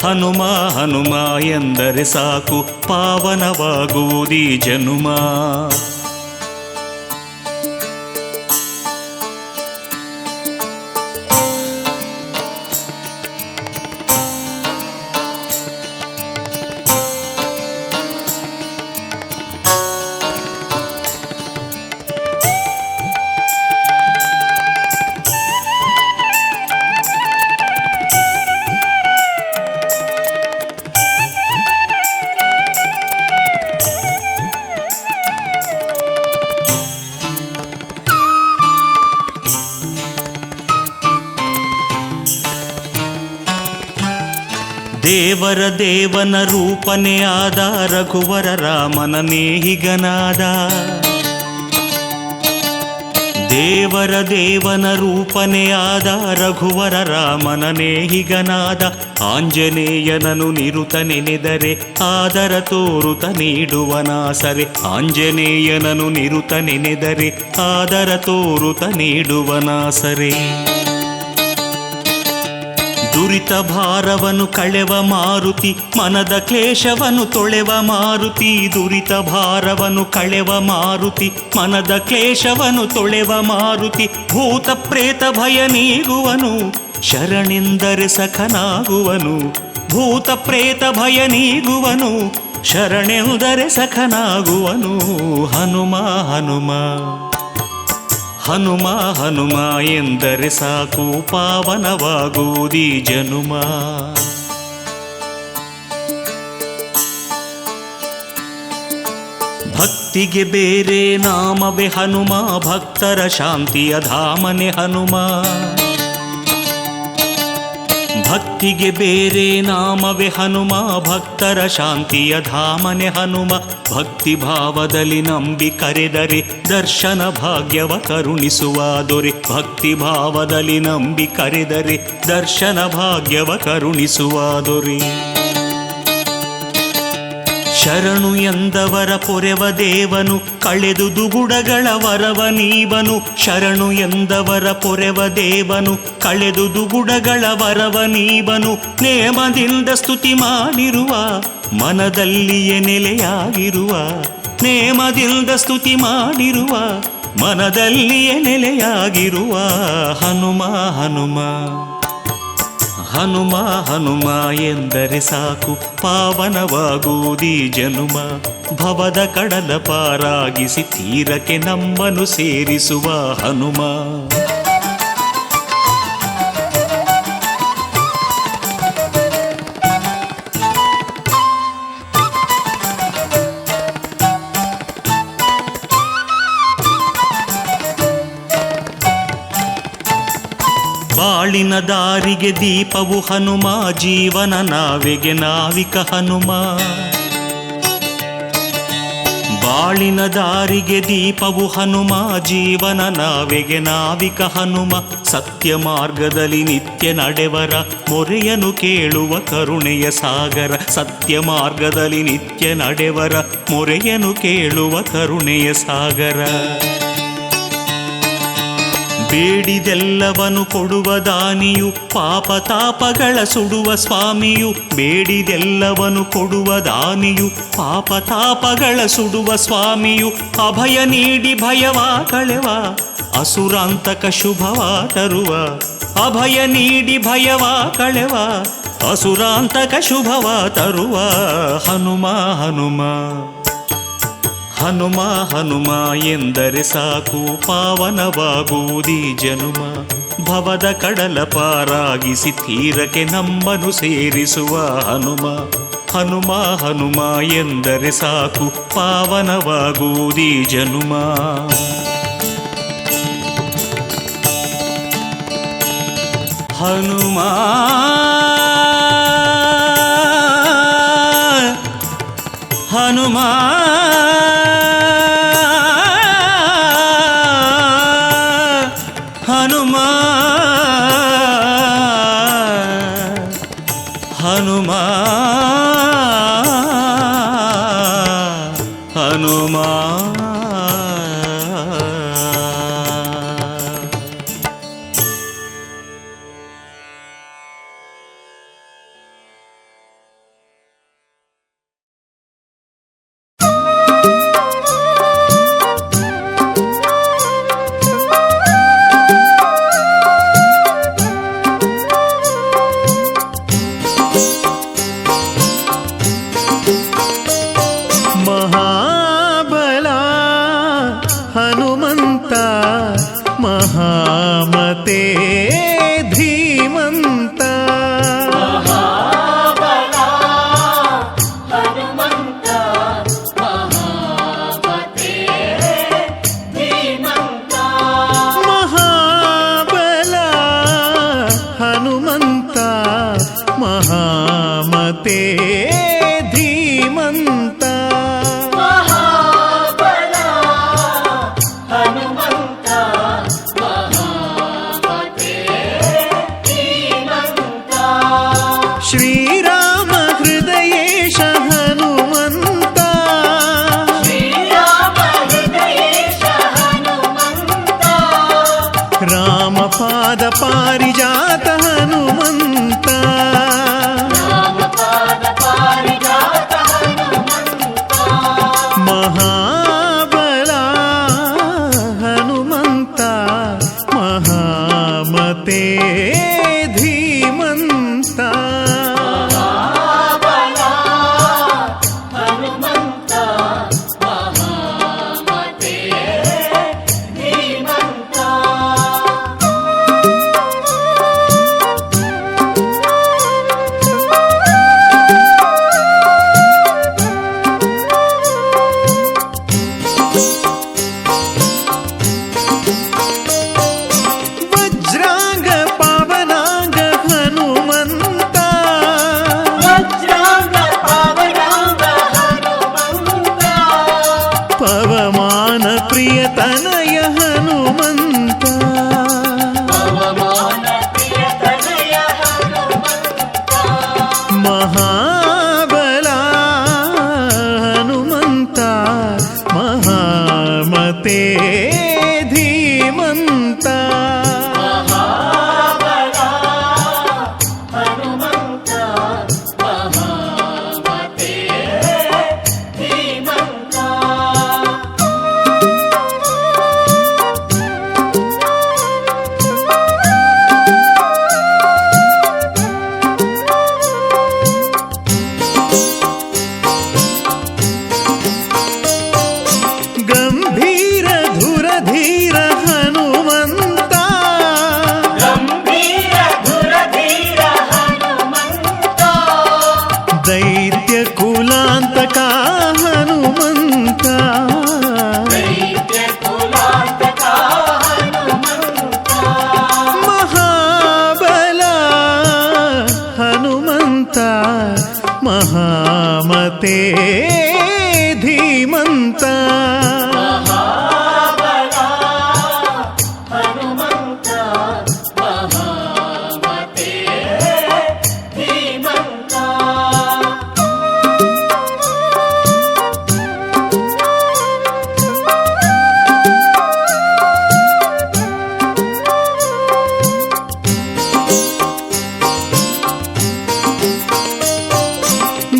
ಹನುಮ ಹನುಮ ಎಂದರೆ ಸಾಕು ಪಾವನವಾಗುವುದೀ ಜನುಮ. ದೇವರ ದೇವನ ರೂಪನೇ ಆದ ರಘುವರ ರಾಮನ ನೇಹಿಗನಾದ. ದೇವರ ದೇವನ ರೂಪನೇ ಆದ ರಘುವರ ರಾಮನ ನೇಹಿಗನಾದ. ಆಂಜನೇಯನನು ನಿರುತ ನೆನೆದರೆ ಆದರ ತೋರುತ ನೀಡುವನಾಸರೆ. ಆಂಜನೇಯನನು ನಿರುತ ನೆನೆದರೆ ಆದರ ತೋರುತ ನೀಡುವನಾಸರೆ. ದುರಿತ ಭಾರವನು ಕಳೆವ ಮಾರುತಿ ಮನದ ಕ್ಲೇಶವನು ತೊಳೆವ ಮಾರುತಿ. ದುರಿತ ಭಾರವನು ಕಳೆವ ಮಾರುತಿ ಮನದ ಕ್ಲೇಶವನು ತೊಳೆವ ಮಾರುತಿ. ಭೂತ ಪ್ರೇತ ಭಯ ನೀಗುವನು ಶರಣೆಂದರೆ ಸಖನಾಗುವನು. ಭೂತ ಪ್ರೇತ ಭಯ ನೀಗುವನು ಶರಣೆಂದರೆ ಸಖನಾಗುವನು. ಹನುಮ ಹನುಮ ಹನುಮ ಹನುಮ ಎಂದರೆ ಸಾಕು ಪಾವನವಾಗುವುದೀ ಜನುಮ. ಭಕ್ತಿಗೆ ಬೇರೆ ನಾಮವೇ ಹನುಮ, ಭಕ್ತರ ಶಾಂತಿಯ ಧಾಮನೆ ಹನುಮ. ಭಕ್ತಿಗೆ ಬೇರೆ ನಾಮವೇ ಹನುಮ, ಭಕ್ತರ ಶಾಂತಿಯ ಧಾಮನೆ ಹನುಮ. ಭಕ್ತಿ ಭಾವದಲ್ಲಿ ನಂಬಿ ಕರೆದರೆ ದರ್ಶನ ಭಾಗ್ಯವ ಕರುಣಿಸುವ ದೊರೆ. ಭಕ್ತಿ ಭಾವದಲ್ಲಿ ನಂಬಿ ಕರೆದರೆ ದರ್ಶನ ಭಾಗ್ಯವ ಕರುಣಿಸುವ ದೊರೆ. ಶರಣು ಎಂದವರ ಪೊರೆವ ದೇವನು ಕಳೆದು ದುಗುಡಗಳ ವರವ ನೀವನು. ಶರಣು ಎಂದವರ ಪೊರೆವ ದೇವನು ಕಳೆದು ದುಗುಡಗಳ ವರವ ನೀವನು. ನೇಮದಿಂದ ಸ್ತುತಿ ಮಾಡಿರುವ ಮನದಲ್ಲಿಯೇ ನೆಲೆಯಾಗಿರುವ. ನೇಮದಿಂದ ಸ್ತುತಿ ಮಾಡಿರುವ ಮನದಲ್ಲಿಯೇ ನೆಲೆಯಾಗಿರುವ. ಹನುಮ ಹನುಮ ಹನುಮ ಹನುಮ ಎಂದರೆ ಸಾಕು ಪಾವನವಾಗುವುದೀ ಜನುಮ. ಭವದ ಕಡಲ ಪಾರಾಗಿಸಿ ತೀರಕ್ಕೆ ನಮ್ಮನ್ನು ಸೇರಿಸುವ ಹನುಮ. ಬಾಳಿನ ದಾರಿಗೆ ದೀಪವು ಹನುಮ, ಜೀವನ ನಾವೆಗೆ ನಾವಿಕ ಹನುಮ. ಬಾಳಿನ ದಾರಿಗೆ ದೀಪವು ಹನುಮ, ಜೀವನ ನಾವೆಗೆ ನಾವಿಕ ಹನುಮ. ಸತ್ಯ ಮಾರ್ಗದಲ್ಲಿ ನಿತ್ಯ ನಡೆವರ ಮೊರೆಯನು ಕೇಳುವ ಕರುಣೆಯ ಸಾಗರ. ಸತ್ಯ ಮಾರ್ಗದಲ್ಲಿ ನಿತ್ಯ ನಡೆವರ ಮೊರೆಯನು ಕೇಳುವ ಕರುಣೆಯ ಸಾಗರ. ಬೇಡಿದೆಲ್ಲವನು ಕೊಡುವ ದಾನಿಯು ಪಾಪ ತಾಪಗಳ ಸುಡುವ ಸ್ವಾಮಿಯು. ಬೇಡಿದೆಲ್ಲವನು ಕೊಡುವ ದಾನಿಯು ಪಾಪ ತಾಪಗಳ ಸುಡುವ ಸ್ವಾಮಿಯು. ಅಭಯ ನೀಡಿ ಭಯವ ಕಳೆವ ಅಸುರಾಂತಕ ಶುಭವ ತರುವ. ಅಭಯ ನೀಡಿ ಭಯವ ಕಳೆವ ಅಸುರಾಂತಕ ಶುಭವ ತರುವ. ಹನುಮ ಹನುಮ ಹನುಮ ಹನುಮ ಎಂದರೆ ಸಾಕು ಪಾವನವಾಗುವುದೀ ಜನುಮ. ಭವದ ಕಡಲ ಪಾರಾಗಿಸಿ ತೀರಕ್ಕೆ ನಮ್ಮನ್ನು ಸೇರಿಸುವ ಹನುಮ. ಹನುಮ ಹನುಮ ಎಂದರೆ ಸಾಕು ಪಾವನವಾಗುವುದೀ ಜನುಮ. ಹನುಮ ಹನುಮ ಹನುಮ ಹನುಮ ಹನುಮ. ಮಹಾಮತೆ ಧೀಮಂತ ಮಹಾಬಲ ಹನುಮಂತ ಮಹಾಮತೆ ರಾಮಪಾದ ಪಾರಿಜಾತ ಹನುಮಂತ ಮಹಾಬಲ ಹನುಮಂತ ಮಹಾಮತೆ ಧೀಮಂತ ಪವಮಾನ ಪ್ರಿಯತನಯ ಹನುಮಂತ ಮಹಾಬಲ ಹನುಮಂತ ಮಹಾಮತೆ ಧೀಮಂತ ಗಂಭೀರ ಧುರಧೀರ ಹನುಮಂತ ದೈತ್ಯ ಕುಲಾಂತಕ ಹನುಮಂತ ಮಹಾಬಲ ಹನುಮಂತ ಮಹಾಮತೆ ಧೀಮಂತ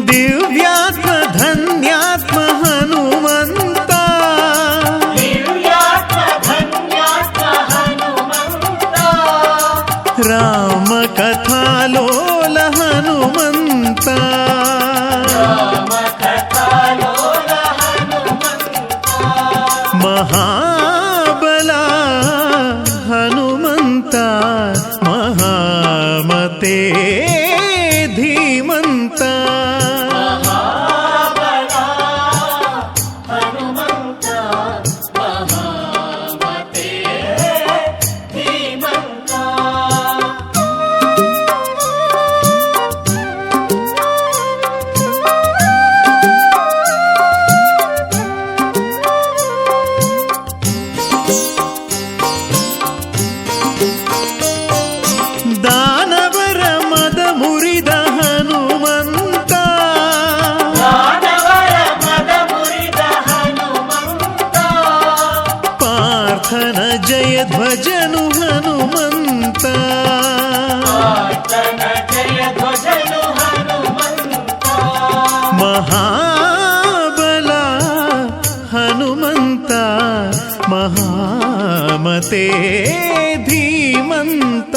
ದಿವ್ಯಾತ್ಮ ಧನ್ಯಾತ್ಮ ಹನುಮಂತ ರಾಮ ಕಥಾಲೋಲ ಹನುಮಂತ ಮಹಾಬಲ ಹನುಮಂತ ಮಹಾಮತೆ ಧೀಮಂತ ದಾನವರ ಮದ ಮುರಿದ ಹನುಮಂತ ಪಾರ್ಥನ ಜಯ ಧ್ವಜನು ಹನುಮಂತ ಮಹಾಬಲ ಹನುಮಂತ ಮಹಾಮತೆ ಧೀಮಂತ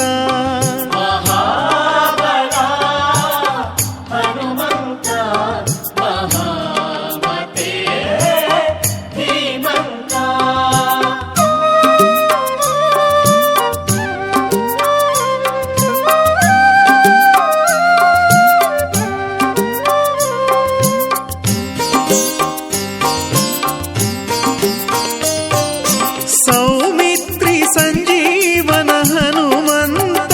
ಸೌಮಿತ್ರಿ ಸಂಜೀವನ ಹನುಮಂತ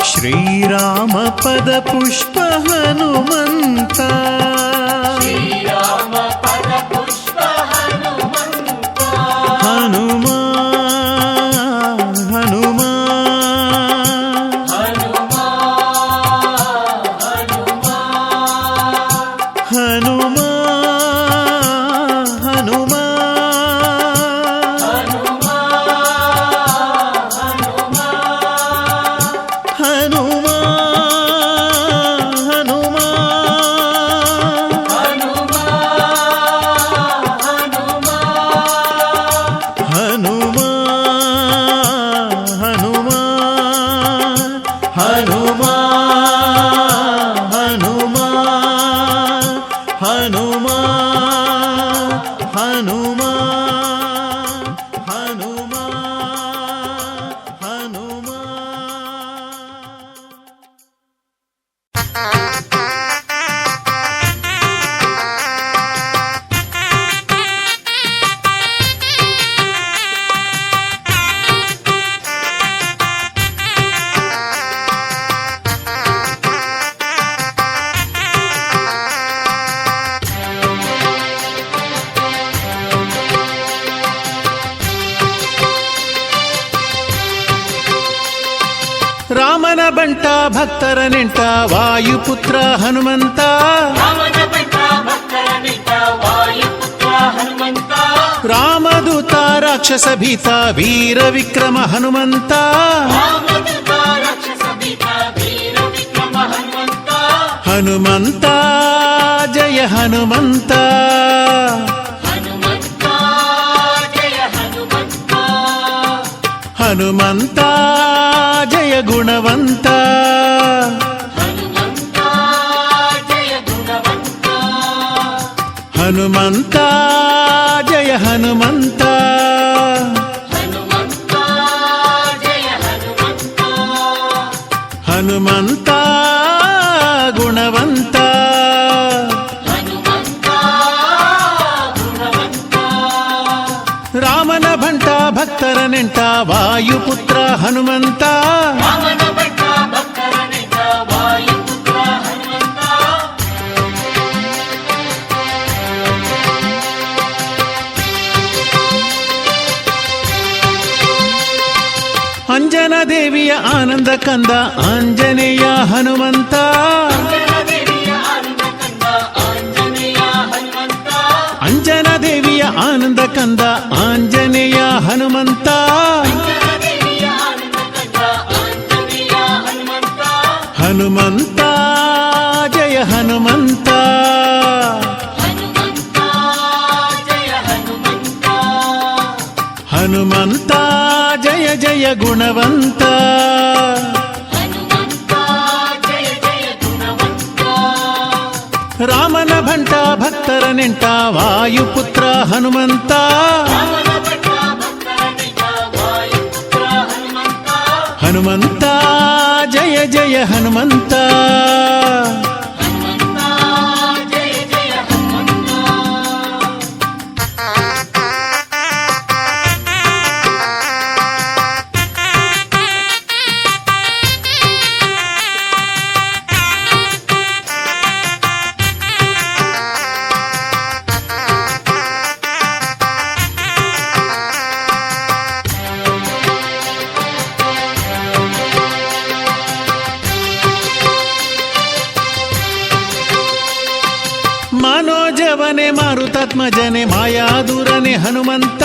ಶ್ರೀರಾಮ ಪದ ಪುಷ್ಪ ಹನುಮಂತ ಹನುಮ ಹನುಮ ಹನುಮ ಬಂಟ ಭಕ್ತರ ನೆಂಟ ವಾಯುಪುತ್ರ ಹನುಮಂತ ರಾಮದೂತ ರಾಕ್ಷಸ ಭೀತ ವೀರ ವಿಕ್ರಮ ಹನುಮಂತ ಹನುಮಂತ ಜಯ ಹನುಮಂತ ಹನುಮಂತ ಜಯ ಗುಣವಂತ ಹನುಮಂತ ಜಯ ಹನುಮಂತ ಹನುಮಂತ ಗುಣವಂತ ರಾಮನ ಭಂಟ ಭಕ್ತರ ನೆಂಟ ವಾಯುಪುತ್ರ ಹನುಮಂತ ಅಂಜನ ದೇವಿಯ ಆನಂದ ಕಂದ ಆಂಜನೇಯ ಹನುಮಂತ ಅಂಜನ ದೇವಿಯ ಆನಂದ ಕಂದ ಆಂಜನೇಯ ಹನುಮಂತ ಹನುಮಂತ ಜಯ ಹನುಮಂತ ಹನುಮಂತ ಜಯ ಜಯ ಗುಣವಂತ ರಾಮನ ಭಂಟ ಭಕ್ತರ ನೆಂಟ ವಾಯುಪುತ್ರ ಹನುಮಂತ ಹನುಮಂತ ಜಯ ಜಯ ಹನುಮಂತ ಮನೋಜವನೆ ಮಾರುತಾತ್ಮಜನೆ ಮಾಯಾದೂರನೆ ಹನುಮಂತ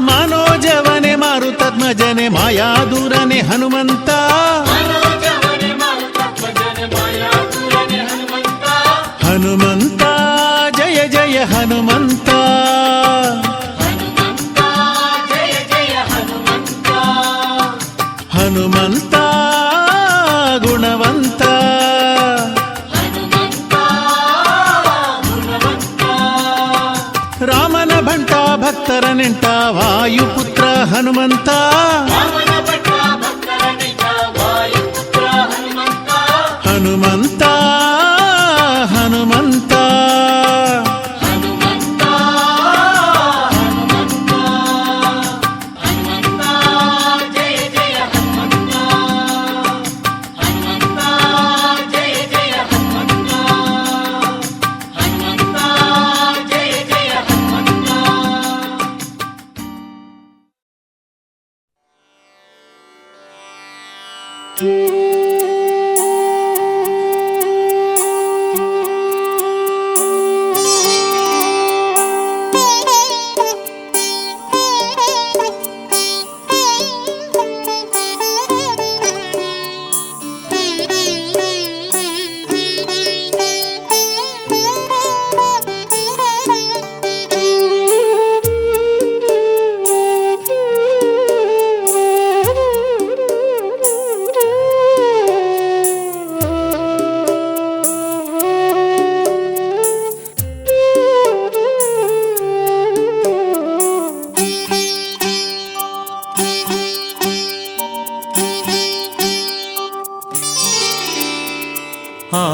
ಮನೋಜವನೆ ಮಾರುತಾತ್ಮಜನೆ ಮಾಯಾದೂರನೆ ಹನುಮಂತ ಹನುಮಂತ ಜಯ ಜಯ ಹನುಮಂತ ಹನುಮಂತ ಗುಣವಂತ ರಾಮನ ಭಂಟ ಭಕ್ತರ ನೆಂಟ ವಾಯುಪುತ್ರ ಹನುಮಂತ ಹನುಮಂತ ಹನುಮಂತ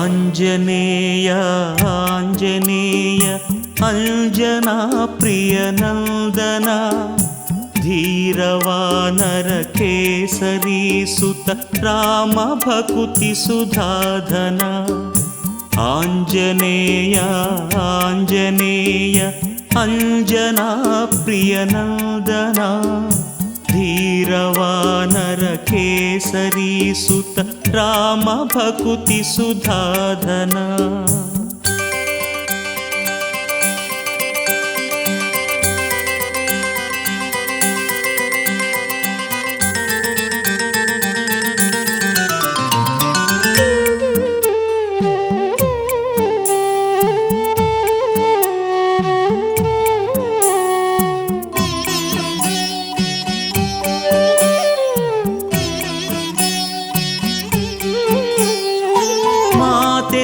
ಆಂಜನೇಯ ಆಂಜನೇಯ ಅಂಜನಾ ಪ್ರಿಯ ನಂದನ ಧೀರವಾನರ ಕೇಸರಿ ಸುತ ರಾಮ ಭಕುತಿ ಸುಧಾಧನ ಆಂಜನೇಯ ಆಂಜನೇಯ ಅಂಜನಾ ಪ್ರಿಯ ನಂದನ ಧೀರವಾನರ ಕೇಸರಿ ಸುತ ರಾಮ ಭಕುತಿ ಸುಧಾಧನ.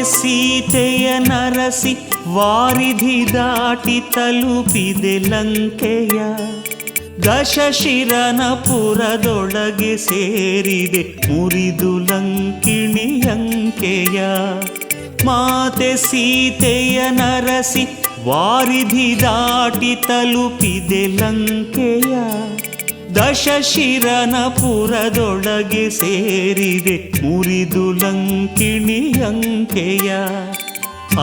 ಸೀತೆಯ ನರಸಿ ವಾರಿಧಿ ದಾಟಿ ತಲುಪಿದೆ ಲಂಕೆಯ. ದಶಶಿರನ ಪುರದೊಳಗೆ ಸೇರಿದೆ ಮುರಿದು ಲಂಕಿಣಿಯಂಕೆಯ. ಮಾತೆ ಸೀತೆಯ ನರಸಿ ವಾರಿಧಿ ದಾಟಿ ತಲುಪಿದೆ ಲಂಕೆಯ. ದಶಶಿರನ ಪುರದೊಳಗೆ ಸೇರಿದೆ ಮುರಿದು ಲಂಕಿಣಿಯಂಕೆಯ.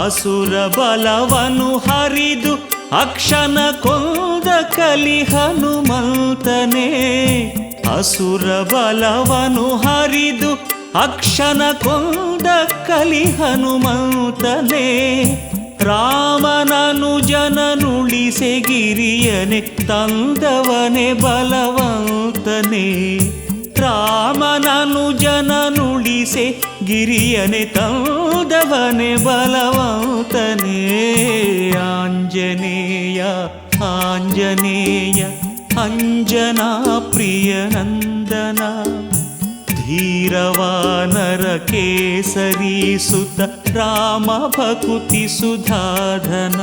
ಅಸುರ ಬಲವನು ಹರಿದು ಅಕ್ಷನ ಕೊಂದ ಕಲಿ ಹನುಮಂತನೇ. ಅಸುರ ಬಲವನು ಹರಿದು ಅಕ್ಷನ ಕೊಂದ ಕಲಿ ಹನುಮಂತನೇ. ರಾಮನನು ಜನನುಳಿಸೆ ಗಿರಿಯನೆ ತಂದವನೆ ಬಲವಂತನೇ. ರಾಮನನು ಜನನುಳಿಸೆ ಗಿರಿಯನೆ ತಂದವನೆ ಬಲವಂತನೇ. ಆಂಜನೇಯ ಆಂಜನೇಯ ಅಂಜನಾ ಪ್ರಿಯ ನಂದನ. ಧೀರವಾನರ ಕೇಸರಿ ಸುತ ರಾಮ ಭಕುತಿ ಸುಧಾಧನ.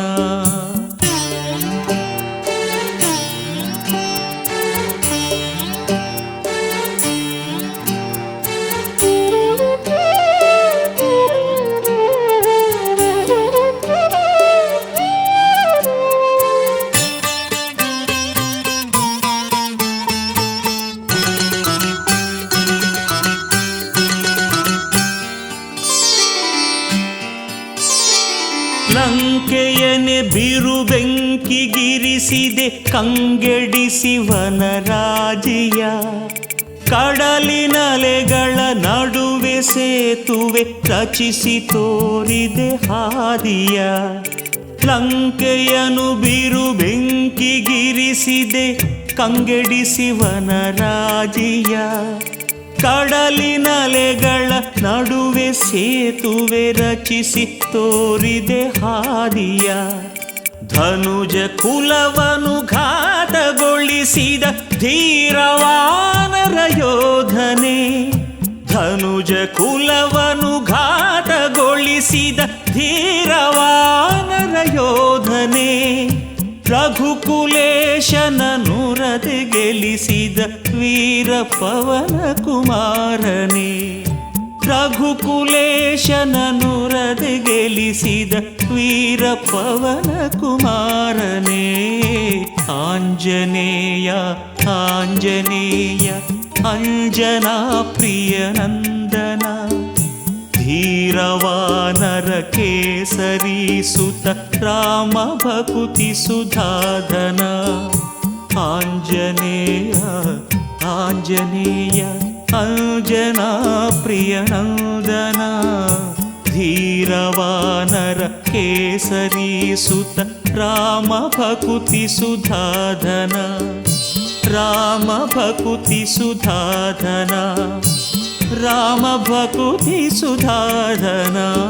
ಲಂಕೆಯನೆ ಬಿರು ಬೆಂಕಿಗಿರಿಸಿದೆ ಕಂಗೆಡಿಸಿ ವನರಾಜಿಯ. ಕಡಲಿನಲೆಗಳ ನಡುವೆ ಸೇತುವೆ ರಚಿಸಿ ತೋರಿದೆ ಹಾದಿಯ. ಲಂಕೆಯನು ಬಿರು ಬೆಂಕಿಗಿರಿಸಿದೆ ಕಂಗೆಡಿಸಿ ವನರಾಜಿಯ. ಕಡಲಿನಲೆಗಳ ನಡುವೆ ಸೇತುವೆ ರಚಿಸಿ ತೋರಿದೆ ಹಾದಿಯ. ಧನುಜ ಕುಲವನು ಘಾತಗೊಳಿಸಿದ ಧೀರವಾನರ ಯೋಧನೆ. ಧನುಜ ಕುಲವನು ಘಾತಗೊಳಿಸಿದ ಧೀರವಾನರ ಯೋಧನೆ. ರಘುಕುಲೇಶನ ನುರದೆ ಗೆಲಿಸಿದ ವೀರ ಪವನ ಕುಮಾರನೇ. ರಘುಕುಲೇಶನ ನುರದೆ ಗೆಲಿಸಿದ ವೀರ ಪವನ ಕುಮಾರನೇ. ಆಂಜನೇಯ ಆಂಜನೇಯ ಅಂಜನಾ ಪ್ರಿಯ ನಂದನ. ಧೀರವಾನರ ಕೇಸರಿ ಸುತ ರಾಮ ಭಕುತಿ ಸುಧಾಧನ. ಆಂಜನೇಯ ಆಂಜನೇಯ ಅಂಜನಾ ಪ್ರಿಯ ನಂದನ. ಧೀರವಾನರ ಕೇಸರಿ ಸುತ ರಾಮ ಭಕುತಿ ಸುಧಾಧನ. ರಾಮ ಭಕುತಿ ಸುಧಾಧನ. ರಾಮ ಭಕುತಿ ಸುಧಾಧನ.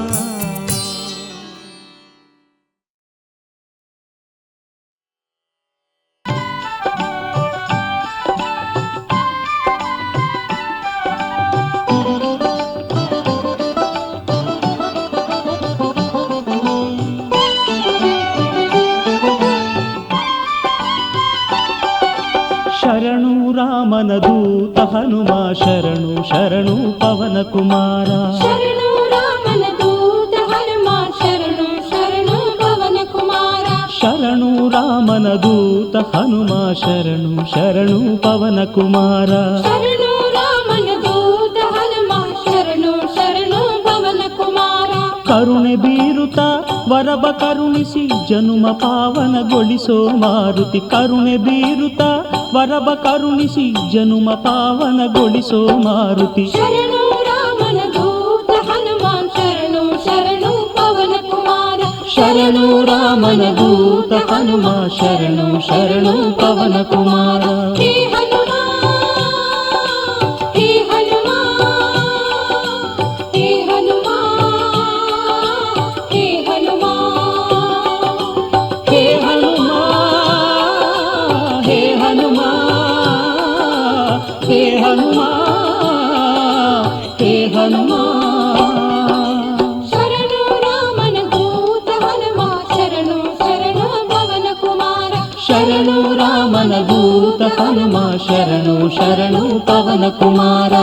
ಶರಣು ರಾಮನ ದೂತ ಹನುಮ ಶರಣು ಶರಣು ಪವನ ಕುಮಾರ. ಶರಣು ರಾಮನ ದೂತ ಹನುಮ ಶರಣು ಶರಣು ಪವನ ಕುಮಾರ. ಶರಣು ರಾಮನ ದೂತ ಹನುಮ ಶರಣು ಶರಣು ಪವನ ಕುಮಾರ. ಶರಣು ರಾಮನ ದೂತ ಹನುಮ ಶರಣು ಶರಣು ಪವನ ಕುಮಾರ. ಕರುಣೆ ಬೀರುತ್ತ ವರಬ ಕರುಣಿಸಿ ಜನುಮ ಪಾವನಗೊಳಿಸೋ ಮಾರುತಿ. ಕರುಣೆ ಬೀರುತ್ತ ವರಬ ಕರುಣಿಸಿ ಜನುಮ ಪಾವನಗೊಳಿಸೋ ಮಾರುತಿ. ಶರಣು ರಾಮನ ದೂತ ಹನುಮಾನ್ ಶರಣು ಶರಣು ಪವನ ಕುಮಾರ. ಶರಣು ರಾಮನ ದೂತ ಹನುಮ ಶರಣು ಶರಣು ಪವನ ಕುಮಾರ. ಹೇ ಹನುಮಾ ಹೇ ಹನುಮಾ ಹೇ ಹನುಮಾ ಹೇ ಹನುಮಾ ಹೇ ಹನುಮ ಹೇ ಹನುಮ ಹೇ ಹನುಮ ಹೇ ಹನುಮ. ಶರಣು ರಾಮನ ದೂತ ಹನುಮ ಶರಣು ಶರಣು ಪವನ ಕುಮಾರ. ಶರಣು ರಾಮನ ದೂತ ಹನುಮ ಶರಣು ಶರಣು ಪವನ ಕುಮಾರ.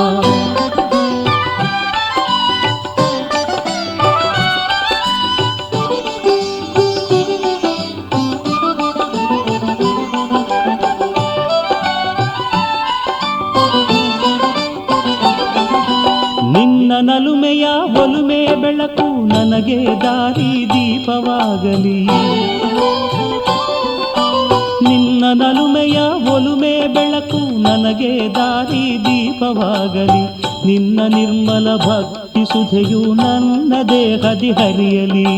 ನಿನ್ನ ನಲುಮೆಯ ಒಲುಮೆ ಬೆಳಕು ನನಗೆ ದಾರಿ ದೀಪವಾಗಲಿ. ನಿನ್ನ ನಲುಮೆಯ ಒಲುಮೆ ಬೆಳಕು ನನಗೆ ದಾರಿ ದೀಪವಾಗಲಿ. ನಿನ್ನ ನಿರ್ಮಲ ಭಕ್ತಿ ಸುಧೆಯು ನನ್ನ ದೇಹದಿ ಹರಿಯಲಿ.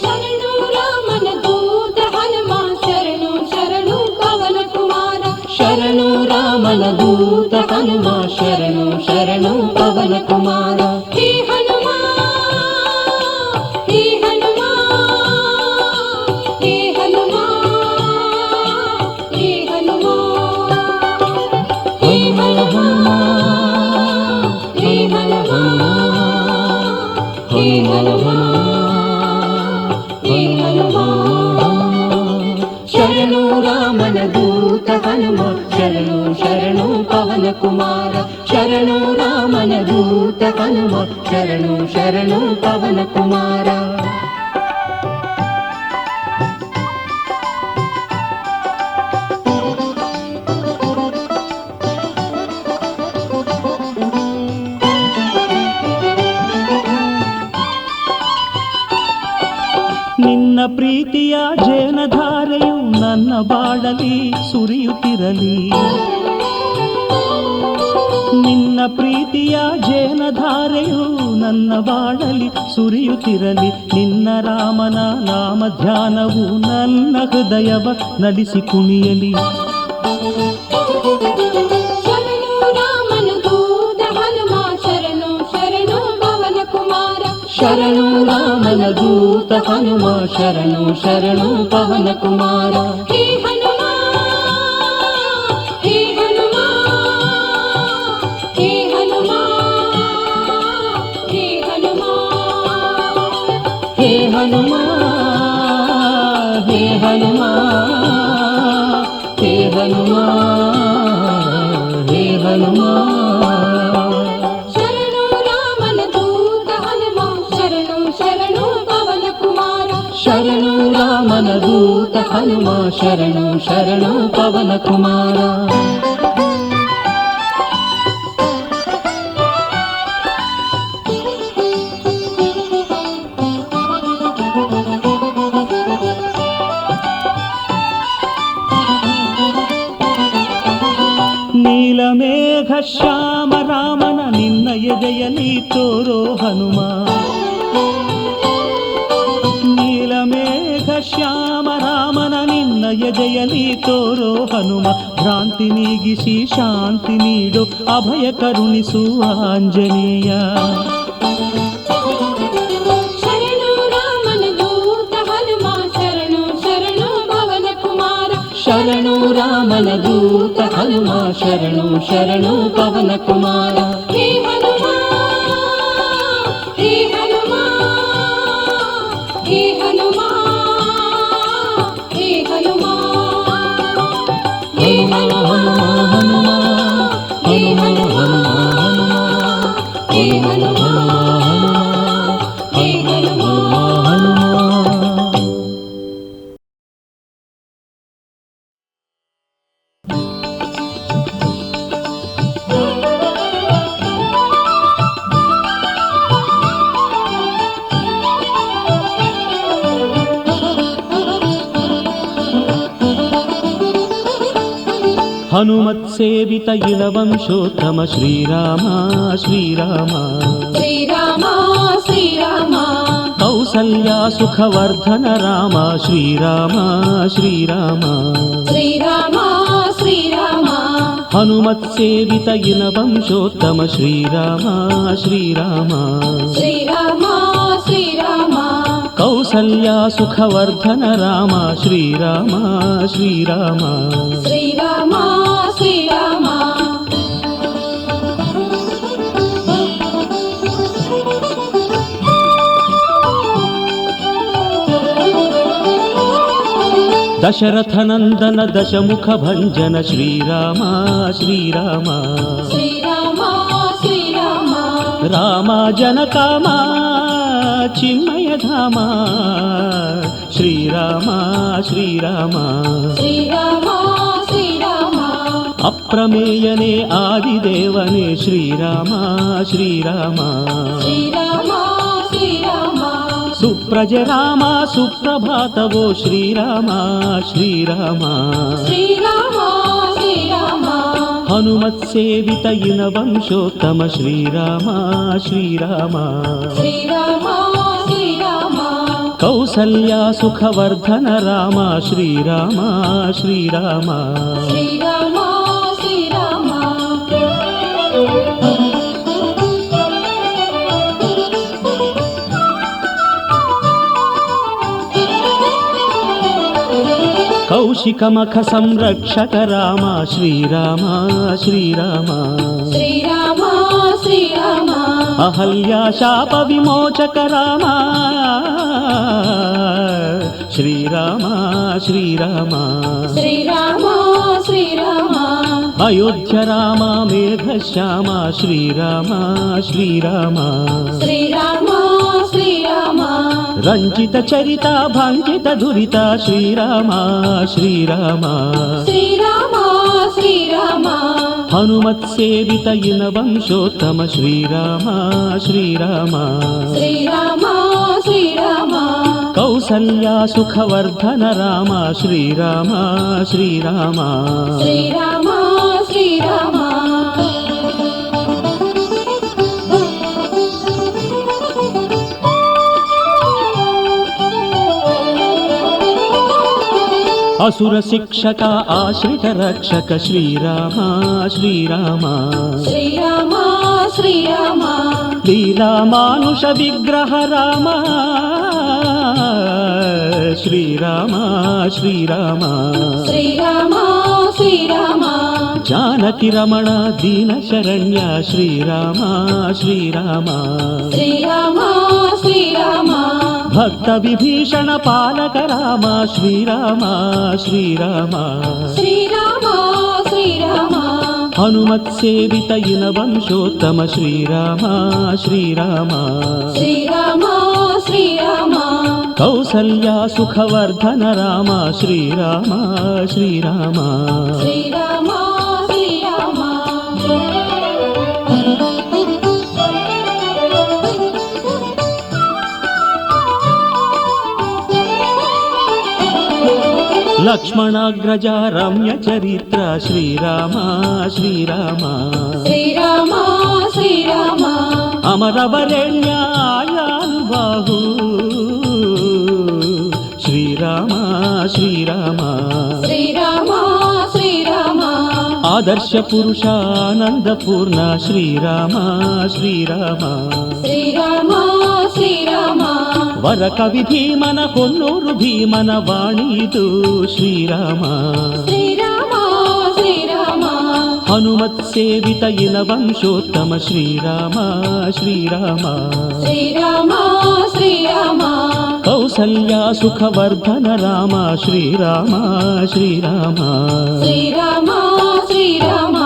ಶರಣು ರಾಮನ ದೂತ ಹನುಮ ಶರಣು ಶರಣು ಪವನ ಕುಮಾರ. ಶರಣು ರಾಮನ ದೂತ ಹನುಮ ಶರಣು ಶರಣು ಪವನ ಕುಮಾರ. ಹೇ ಹನುಮಾ ಹೇ ಹನುಮಾ ಹೇ ಹನುಮಾ ಹೇ ಹನುಮಾ ಹೇ ಹನುಮಾ ಹೇ ಹನುಮಾ ಹೇ ಹನುಮಾ ಹೇ ಹನುಮಾ. ಶರಣು ರಾಮನ ದೂತ ಹನುಮ ಶರಣು ಶರಣು ಪವನ ಕುಮಾರ. ಶರಣು ರಾಮನ ದೂತ ಹನುಮ ಶರಣು ಶರಣು ಪವನ ಕುಮಾರ. ನಿನ್ನ ಪ್ರೀತಿಯ ಜೇನಧಾರೆಯು ನನ್ನ ಬಾಳಲಿ ಸುರಿಯುತ್ತಿರಲಿ. ನಿನ್ನ ಪ್ರೀತಿಯ ಜೇನಧಾರೆಯು ನನ್ನ ಬಾಳಲಿ ಸುರಿಯುತ್ತಿರಲಿ. ನಿನ್ನ ರಾಮನ ನಾಮ ಧ್ಯಾನವು ನನ್ನ ಹೃದಯವ ನಲಿಸಿ ಕುಣಿಯಲಿ. ಶರಣು ರಾಮನ ದೂತ ಹನುಮ ಶರಣು ಶರಣು ಪವನ ಕುಮಾರ. ಶರಣು ರಾಮನ ದೂತ ಹನುಮ ಶರಣು ಶರಣು ಪವನ ಕುಮಾರ. ಹೇ ಹನುಮಾ ಹೇ ಹನುಮಾ ಹೇ ಹನುಮಾ ಹೇ ಹನುಮಾ ಹೇ ಹನುಮ ಹೇ ಹನುಮ ಹೇ ಹನುಮ ಹೇ ಹನುಮ. ಶರಣು ರಾಮನ ದೂತ ಹನುಮ ಶರಣು ಶರಣು ಪವನ ಕುಮಾರ. ಶರಣು ರಾಮನ ದೂತ ಹನುಮ ಶರಣು ಶರಣು ಪವನ ಕುಮಾರ. ನೀಲಮೇಘ ಶ್ಯಾಮ ರಾಮನ ನಿನ್ನ ಎದೆಯಲಿ ತೋರೋ ಹನುಮ. ನೀಲಮೇಘ ಶ್ಯಾಮ ರಾಮನ ನಿನ್ನ ಎದೆಯಲಿ ತೋರೋ ಹನುಮ. ಭ್ರಾಂತಿ ನೀಗಿಸಿ ಶಾಂತಿ ನೀಡು ಅಭಯ ಕರುಣಿಸುವ ಆಂಜನೇಯ. ಶರಣು ರಾಮನ ದೂತ ಹನುಮ ಶರಣು ಶರಣು ಪವನ ಕುಮಾರ. ಶರಣು ರಾಮನ ದೂತ ಹನುಮ ಶರಣು ಶರಣು ಪವನ ಕುಮಾರ. ಹೇ ಹನುಮಾ ಹೇ ಹನುಮಾ ಹೇ ಹನುಮಾ ಹೇ ಹನುಮಾ ಹೇ ಹನುಮಾ ಹೇ ಹನುಮಾ ಹೇ ಹನುಮಾ ಹೇ ಹನುಮಾ. హనుమత్సేవిత ఇళవంశోత్తమ శ్రీరామ శ్రీరామ శ్రీరామ శ్రీరామ కౌసల్యా సుఖవర్ధన రామ శ్రీరామ శ్రీరామ శ్రీరామ శ్రీరామ హనుమత్సేవిత ఇళవంశోత్తమ శ్రీరామ శ్రీరామ శ్రీరామ శ్రీరామ కౌసల్యా సుఖవర్ధన రామ శ్రీరామ శ్రీరామ శ్రీరామ శ్రీరామ దశరథనందన దశముఖ భంజన శ్రీరామ శ్రీరామ శ్రీరామ శ్రీరామ రామ జనకామ చిన్మయధామ శ్రీరామ శ్రీరామ శ్రీరామ శ్రీరామ అప్రమేయనే ఆదిదేవనే శ్రీరామ శ్రీరామ శ్రీరామ శ్రీరామ సుప్రజ రామ సుప్రభాతవో శ్రీరామ శ్రీరామ శ్రీరామ శ్రీరామ హనుమత్సేవిత ఇనవంశోత్తమ శ్రీరామ శ్రీరామ శ్రీరామ శ్రీరామ కౌసల్యా సుఖవర్ధన రామ శ్రీరామ శ్రీరామ శ్రీరామ శ్రీరామ కౌశికమఖ సంరక్షక రామ శ్రీరామ శ్రీరామ శ్రీరామ శ్రీరామ అహల్యా శాప విమోచక రామ శ్రీరామ శ్రీరామ శ్రీరామ శ్రీరామ అయోధ్య రామ మేఘశ్యామ శ్రీరామ శ్రీరామ శ్రీరామ శ్రీరామ రంజిత చరిత భంజిత దురిత శ్రీరామ శ్రీరామ శ్రీరామ శ్రీరామ హనుమత్సేవిత ఇనవంశోత్తమ శ్రీరామ శ్రీరామ శ్రీరామ శ్రీరామ కౌసల్యా సుఖవర్ధన రామ శ్రీరామ శ్రీరామ శ్రీరామ శ్రీరామ అసుర శిక్షక ఆశ్రిత రక్షక శ్రీరామ శ్రీరామ శ్రీరామ శ్రీరామ లీలా మానుష విగ్రహ రామ శ్రీరామ శ్రీరామ శ్రీరామ శ్రీరామ జానకి రమణ దీన శరణ్య శ్రీరామ శ్రీరామ శ్రీరామ శ్రీరామ భక్త విభీషణ పాలక రామ శ్రీరామ శ్రీరామ శ్రీరామ శ్రీరామ హనుమత్సేవిత ఇనవంశోత్తమ శ్రీరామ శ్రీరామ శ్రీరామ శ్రీరామ కౌసల్యా సుఖవర్ధన రామ శ్రీరామ శ్రీరామ శ్రీరామ శ్రీరామ లక్ష్మణాగ్రజ రమ్య చరిత్ర శ్రీరామ శ్రీరామ శ్రీరామ శ్రీరామ అమరవరేణ్యాయానుబాహు శ్రీరామ శ్రీరామ శ్రీరామ శ్రీరామ ఆదర్శ పురుషానందపూర్ణ శ్రీరామ శ్రీరామ శ్రీరామ శ్రీరామ వర కవి భీమన కొన్నూరు భీమన వాణీదు శ్రీరామ శ్రీరామ శ్రీరామ హనుమత్సేవిత ఇనవంశోత్తమ శ్రీరామ శ్రీరామ శ్రీరామ శ్రీరామ కౌసల్యా సుఖవర్ధన రామ శ్రీరామ శ్రీరామ శ్రీరామ శ్రీరామ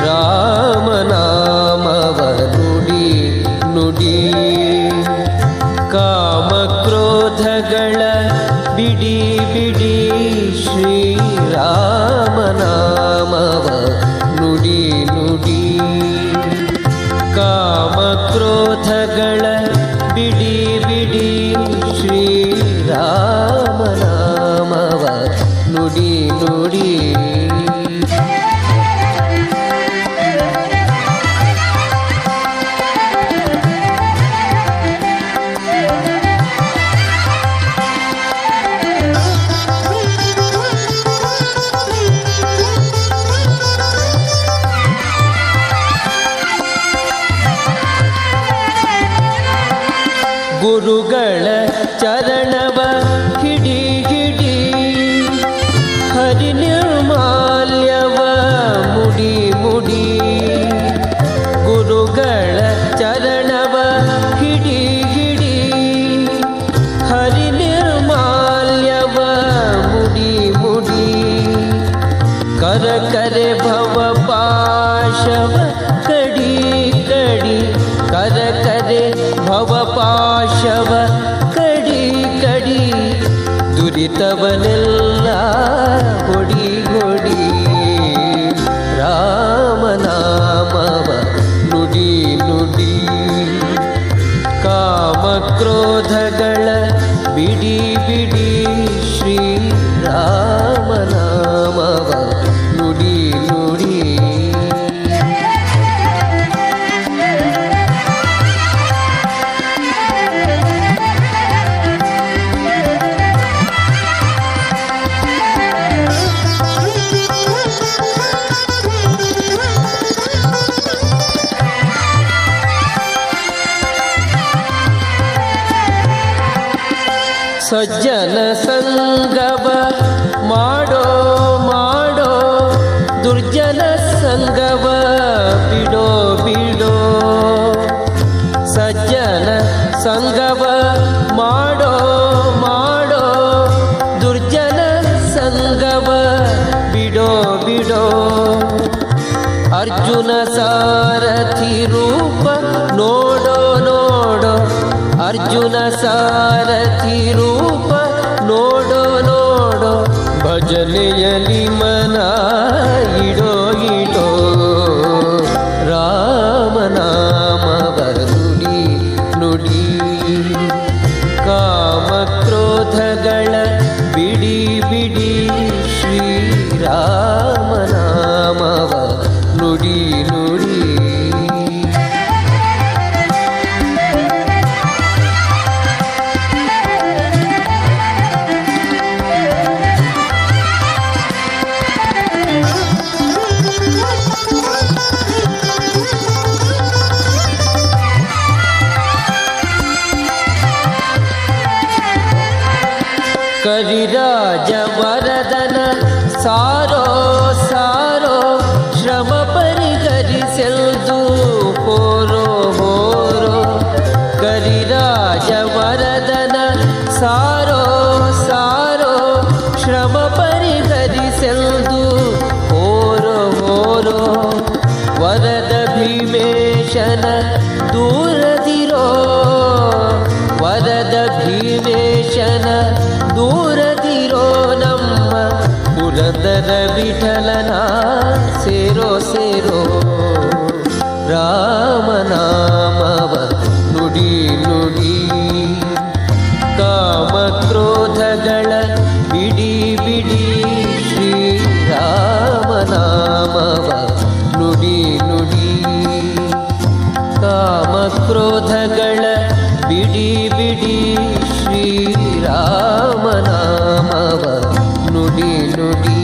ರಾಮನಾಮವ ನುಡಿ ನುಡಿ ಕಾಮಕ್ರೋಧಗಳ ಬಿಡಿ ಬಿಡಿ ಶ್ರೀರಾಮನಾಮವ ನುಡಿ ನುಡಿ ಕಾಮಕ್ರೋಧಗಳ ಬಿಡಿ ಬಿಡಿ ಶ್ರೀರಾಮನಾಮವ ನುಡಿ ನುಡಿ ಗುರುಗಳ ಚರಣವ ಹಿಡಿ ಹಿಡಿ ಹರಿ ನಿರ್ಮಾಲ್ಯವ ಮುಡಿ ಮುಡಿ ಗುರುಗಳ ಚರಣವ ಹಿಡಿ ಹಿಡಿ ಹರಿ ನಿರ್ಮಾಲ್ಯವ ಮುಡಿ ಮುಡಿ ಕರ ಕರೆ ಭವ ಪಾಶವ ಕಡಿ ಕಡಿ ಕರ ಕರೆ ಭವ ಪಾಶವ ಕಡಿ ಕಡಿ ದುರಿತವನೆಲ್ಲ ಹೊಡಿ ಹೊಡಿ ರಾಮನಾಮವ ನುಡಿ ನುಡಿ ಕಾಮಕ್ರೋಧಗಳ ಬಿಡಿ ಬಿಡಿ ಶ್ರೀರಾಮನಾಮವ ನುಡಿ ನುಡಿ ಸಜ್ಜನ ಸಂಗವ ಮಾಡೋ ಮಾಡೋ ದುರ್ಜನ ಸಂಗವ ಬಿಡೋ ಬಿಡೋ ಸಜ್ಜನ ಸಂಗವ ಮಾಡೋ ಮಾಡೋ ದುರ್ಜನ ಸಂಗವ ಬಿಡೋ ಬಿಡೋ ಅರ್ಜುನ ಸಾರಥಿ ರೂಪ ನೋಡೋ ನೋಡೋ ಅರ್ಜುನ ಸಾರಥಿ ರೂಪ ನೋಡೋ ನೋಡೋ ಭಜನೆಯಲಿ ಮನ ಇಡೋ ಇಡೋ ರಾಮನಾಮವ ನುಡಿ ನುಡಿ ಕಾಮಕ್ರೋಧಗಳ ಬಿಡಿ ಬಿಡಿ ಶ್ರೀರಾಮನಾಮವ ನುಡಿ ನುಡಿ ಕರಿರಾಜ ವರದನ ಸಾರೋ ಸಾರೋ ಶ್ರಮ ಪರಿಹರಿಸೆಲ್ದು ಹೋರೋ ಹೋರೋ ಕರಿರಾಜ ವರದನ ಸಾರೋ ಸಾರೋ ಶ್ರಮ ಪರಿಹರಿಸೆಲ್ದು ಹೋರೋ ಹೋರೋ ವರದ ಭೀಮೇಶನ ದೂರದಿರೋ ವರದ ಭೀಮೇಶನ ದೂರದಿರೋ ನಮ್ಮ ಪುರಂದರ ವಿಠಲನ ಸೇರೋ ಸೇರೋ ರಾಮನಾಮವ ನುಡಿ ನುಡಿ ಕಾಮಕ್ರೋಧಗಳ ಬಿಡಿ ಬಿಡಿ ಶ್ರೀರಾಮನಾಮವ ನುಡಿ ನುಡಿ ಕಾಮಕ್ರೋಧಗಳ ಬಿಡಿ ಬಿಡಿ ಶ್ರೀರಾಮನಾಮವ ನುಡಿ ನುಡಿ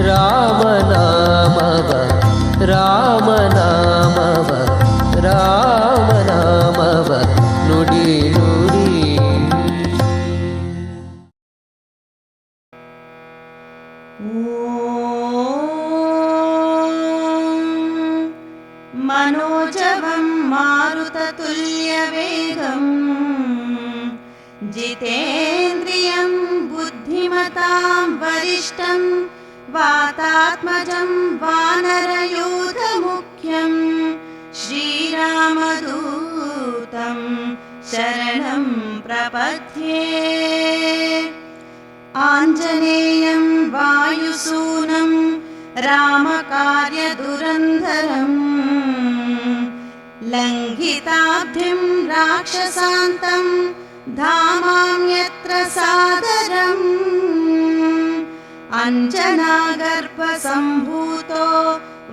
ರಾಮನಾಮವ ರಾಮನಾಮವ ರಾಮನಾಮವ ನುಡಿ ನುಡಿ मनोजवं मारुततुल्यवेगं जितेन्द्रियं बुद्धिमतां वरिष्ठं वातात्मजं वानरयूथमुख्यं श्रीरामदूतं शरणं प्रपद्ये। आञ्जनेयं वायुसूनं रामकार्यदुरन्धरम् लङ्घिताब्धिं राक्षसान्तं धामां यत्र सादरम्। अञ्जनागर्भसम्भूतो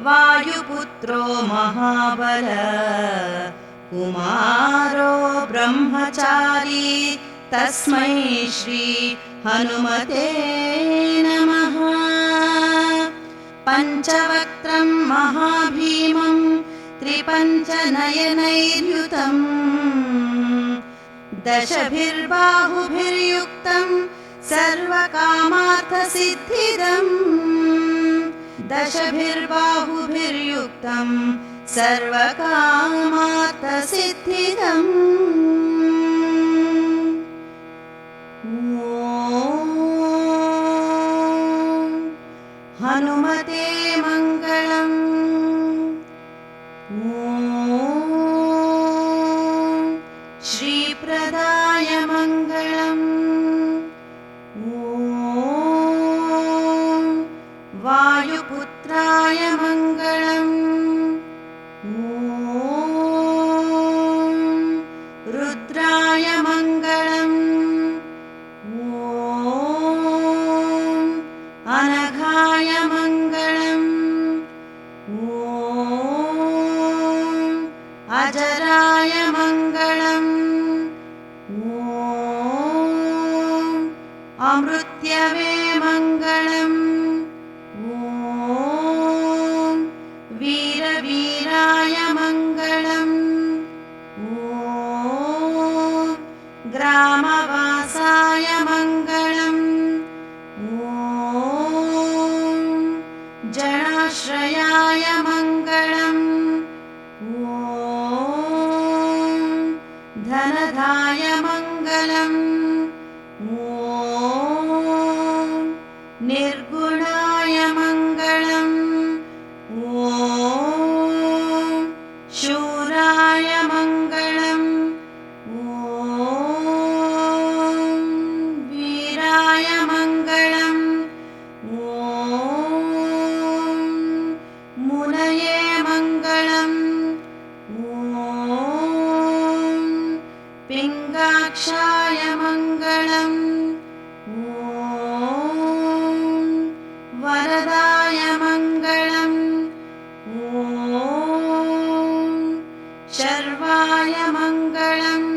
वायुपुत्रो महाबल कुमारो ब्रह्मचारी तस्मै श्री हनुमते नमः। पञ्चवक्त्रं महाभीमं त्रिपञ्चनयनैर्युतं दशभिर्बाहुभिर्युक्तं सर्वकामार्थसिद्धिदम्। दशभिर्बाहुभिर्युक्तं सर्वकामार्थसिद्धिदम्। हनुमते मङ्गलम्। श्रीप्रदाय मङ्गलम्। वायुपुत्राय मङ्गलम्। रुद्राय मङ्गलम्। अनघाय मङ्गलम्। अजराय मङ्गलम्। अमृत्यवे मङ्गलम्। वीरवीराय मङ्गलम्। ग्रामवासाय मङ्गलम्। जनाश्रयाय मङ्गलम्। धनदाय मङ्गलम्। निर्गुणाय मङ्गलम्। शूराय मङ्गलम्। वीराय मङ्गलम्। मुनये मङ्गलम्। पिङ्गाक्षाय मङ्गलम्। वरदाय मङ्गलम्। शर्वाय मङ्गलम्।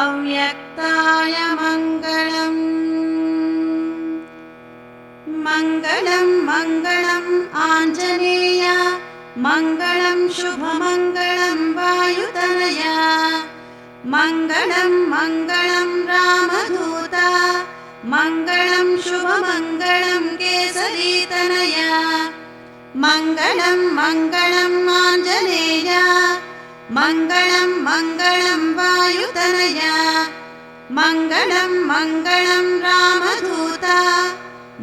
अव्यक्ताय मङ्गलम्। मङ्गलं मङ्गलम् आञ्जनेय मङ्गलं शुभमङ्गलं वायुतनया। मङ्गलं मङ्गलं रामदूत मङ्गलं शुभमङ्गलं केसरीतनया। मङ्गलं मङ्गलम् आञ्जनेय मङ्गलं मङ्गलं वायुतनया। मङ्गलं मङ्गलं रामदूत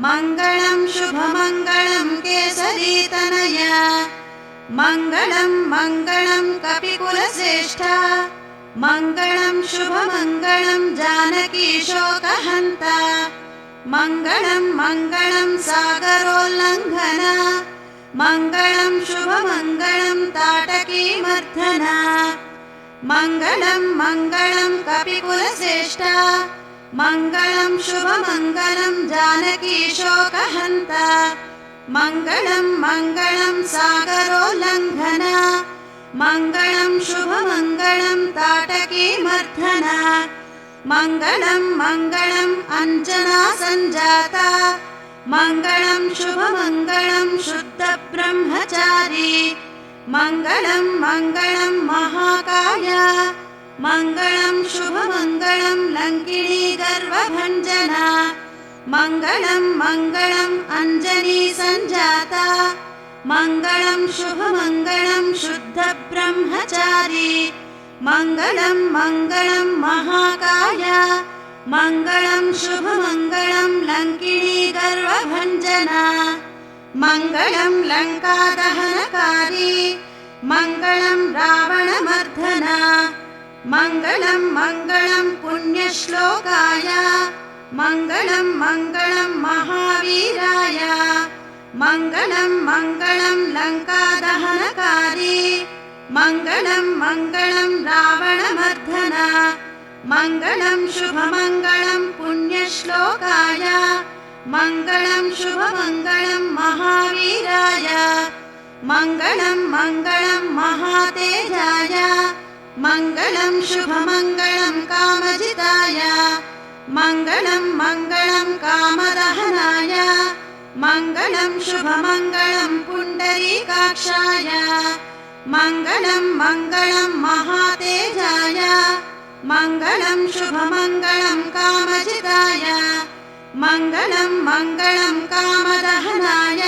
मङ्गलं शुभमङ्गलं केसरीतनया। मङ्गलं मङ्गलं कपिकुलश्रेष्ठ मङ्गलं शुभमङ्गलं जानकीशोकहन्ता। मङ्गलं मङ्गलं सागरोल्लङ्घन मङ्गलं शुभमङ्गलं ताटकीमर्दन। मङ्गलं मङ्गलं कपिकुलश्रेष्ठ मङ्गलं शुभमङ्गलं जानकीशोकहन्ता। मङ्गलं मङ्गलं सागरोल्लङ्घन मङ्गलं शुभमङ्गलं ताटकीमर्दन। मङ्गलं मङ्गलं अञ्जनासञ्जाता मङ्गलं शुभमङ्गलं शुद्धब्रह्मचारी। मङ्गलं मङ्गलं महाकाय मङ्गलं शुभमङ्गलं लङ्किणी गर्वभञ्जना। मङ्गलं मङ्गलं अञ्जनी सञ्जाता मङ्गलं शुभमङ्गलं शुद्धब्रह्मचारी। मङ्गलं मङ्गलं महाकाय मङ्गलं शुभमङ्गलं लङ्किणी गर्वभञ्जना मङ्गलं लङ्कादहनकारी मङ्गलं रावणमर्दना मङ्गलं मङ्गलं पुण्यश्लोकाय मङ्गलं मङ्गलं महावीराय मङ्गलं मङ्गलं लङ्कादहनकारी मङ्गलं मङ्गलं रावणमर्दना मङ्गलं शुभमङ्गलं पुण्यश्लोकाय मङ्गलं शुभमङ्गलं महावीराय मङ्गलं मङ्गलं महातेजाय मङ्गलं शुभमङ्गलं कामजिताय मङ्गलं मङ्गलं कामदहनाय मङ्गलं शुभमङ्गलं पुण्डरीकाक्षाय मङ्गलं मङ्गलं महातेजाय मङ्गलं शुभमङ्गलं कामजिताय मङ्गलं मङ्गलं कामदहनाय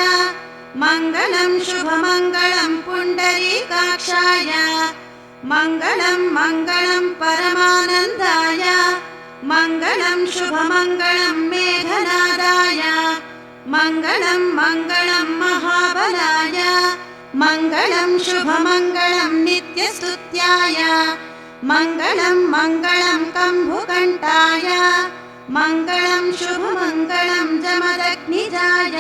मङ्गलं शुभमङ्गलं पुण्डरीकाक्षाय मङ्गलं मङ्गलं परमानन्दाय मङ्गलं शुभमङ्गलं मेघनादाय मङ्गलं मङ्गलं महाबलाय मङ्गलं शुभमङ्गलं नित्यस्तुत्याय मङ्गलं मङ्गलं कम्भुकण्ठाय मङ्गलं शुभमङ्गलं जमदग्निजाय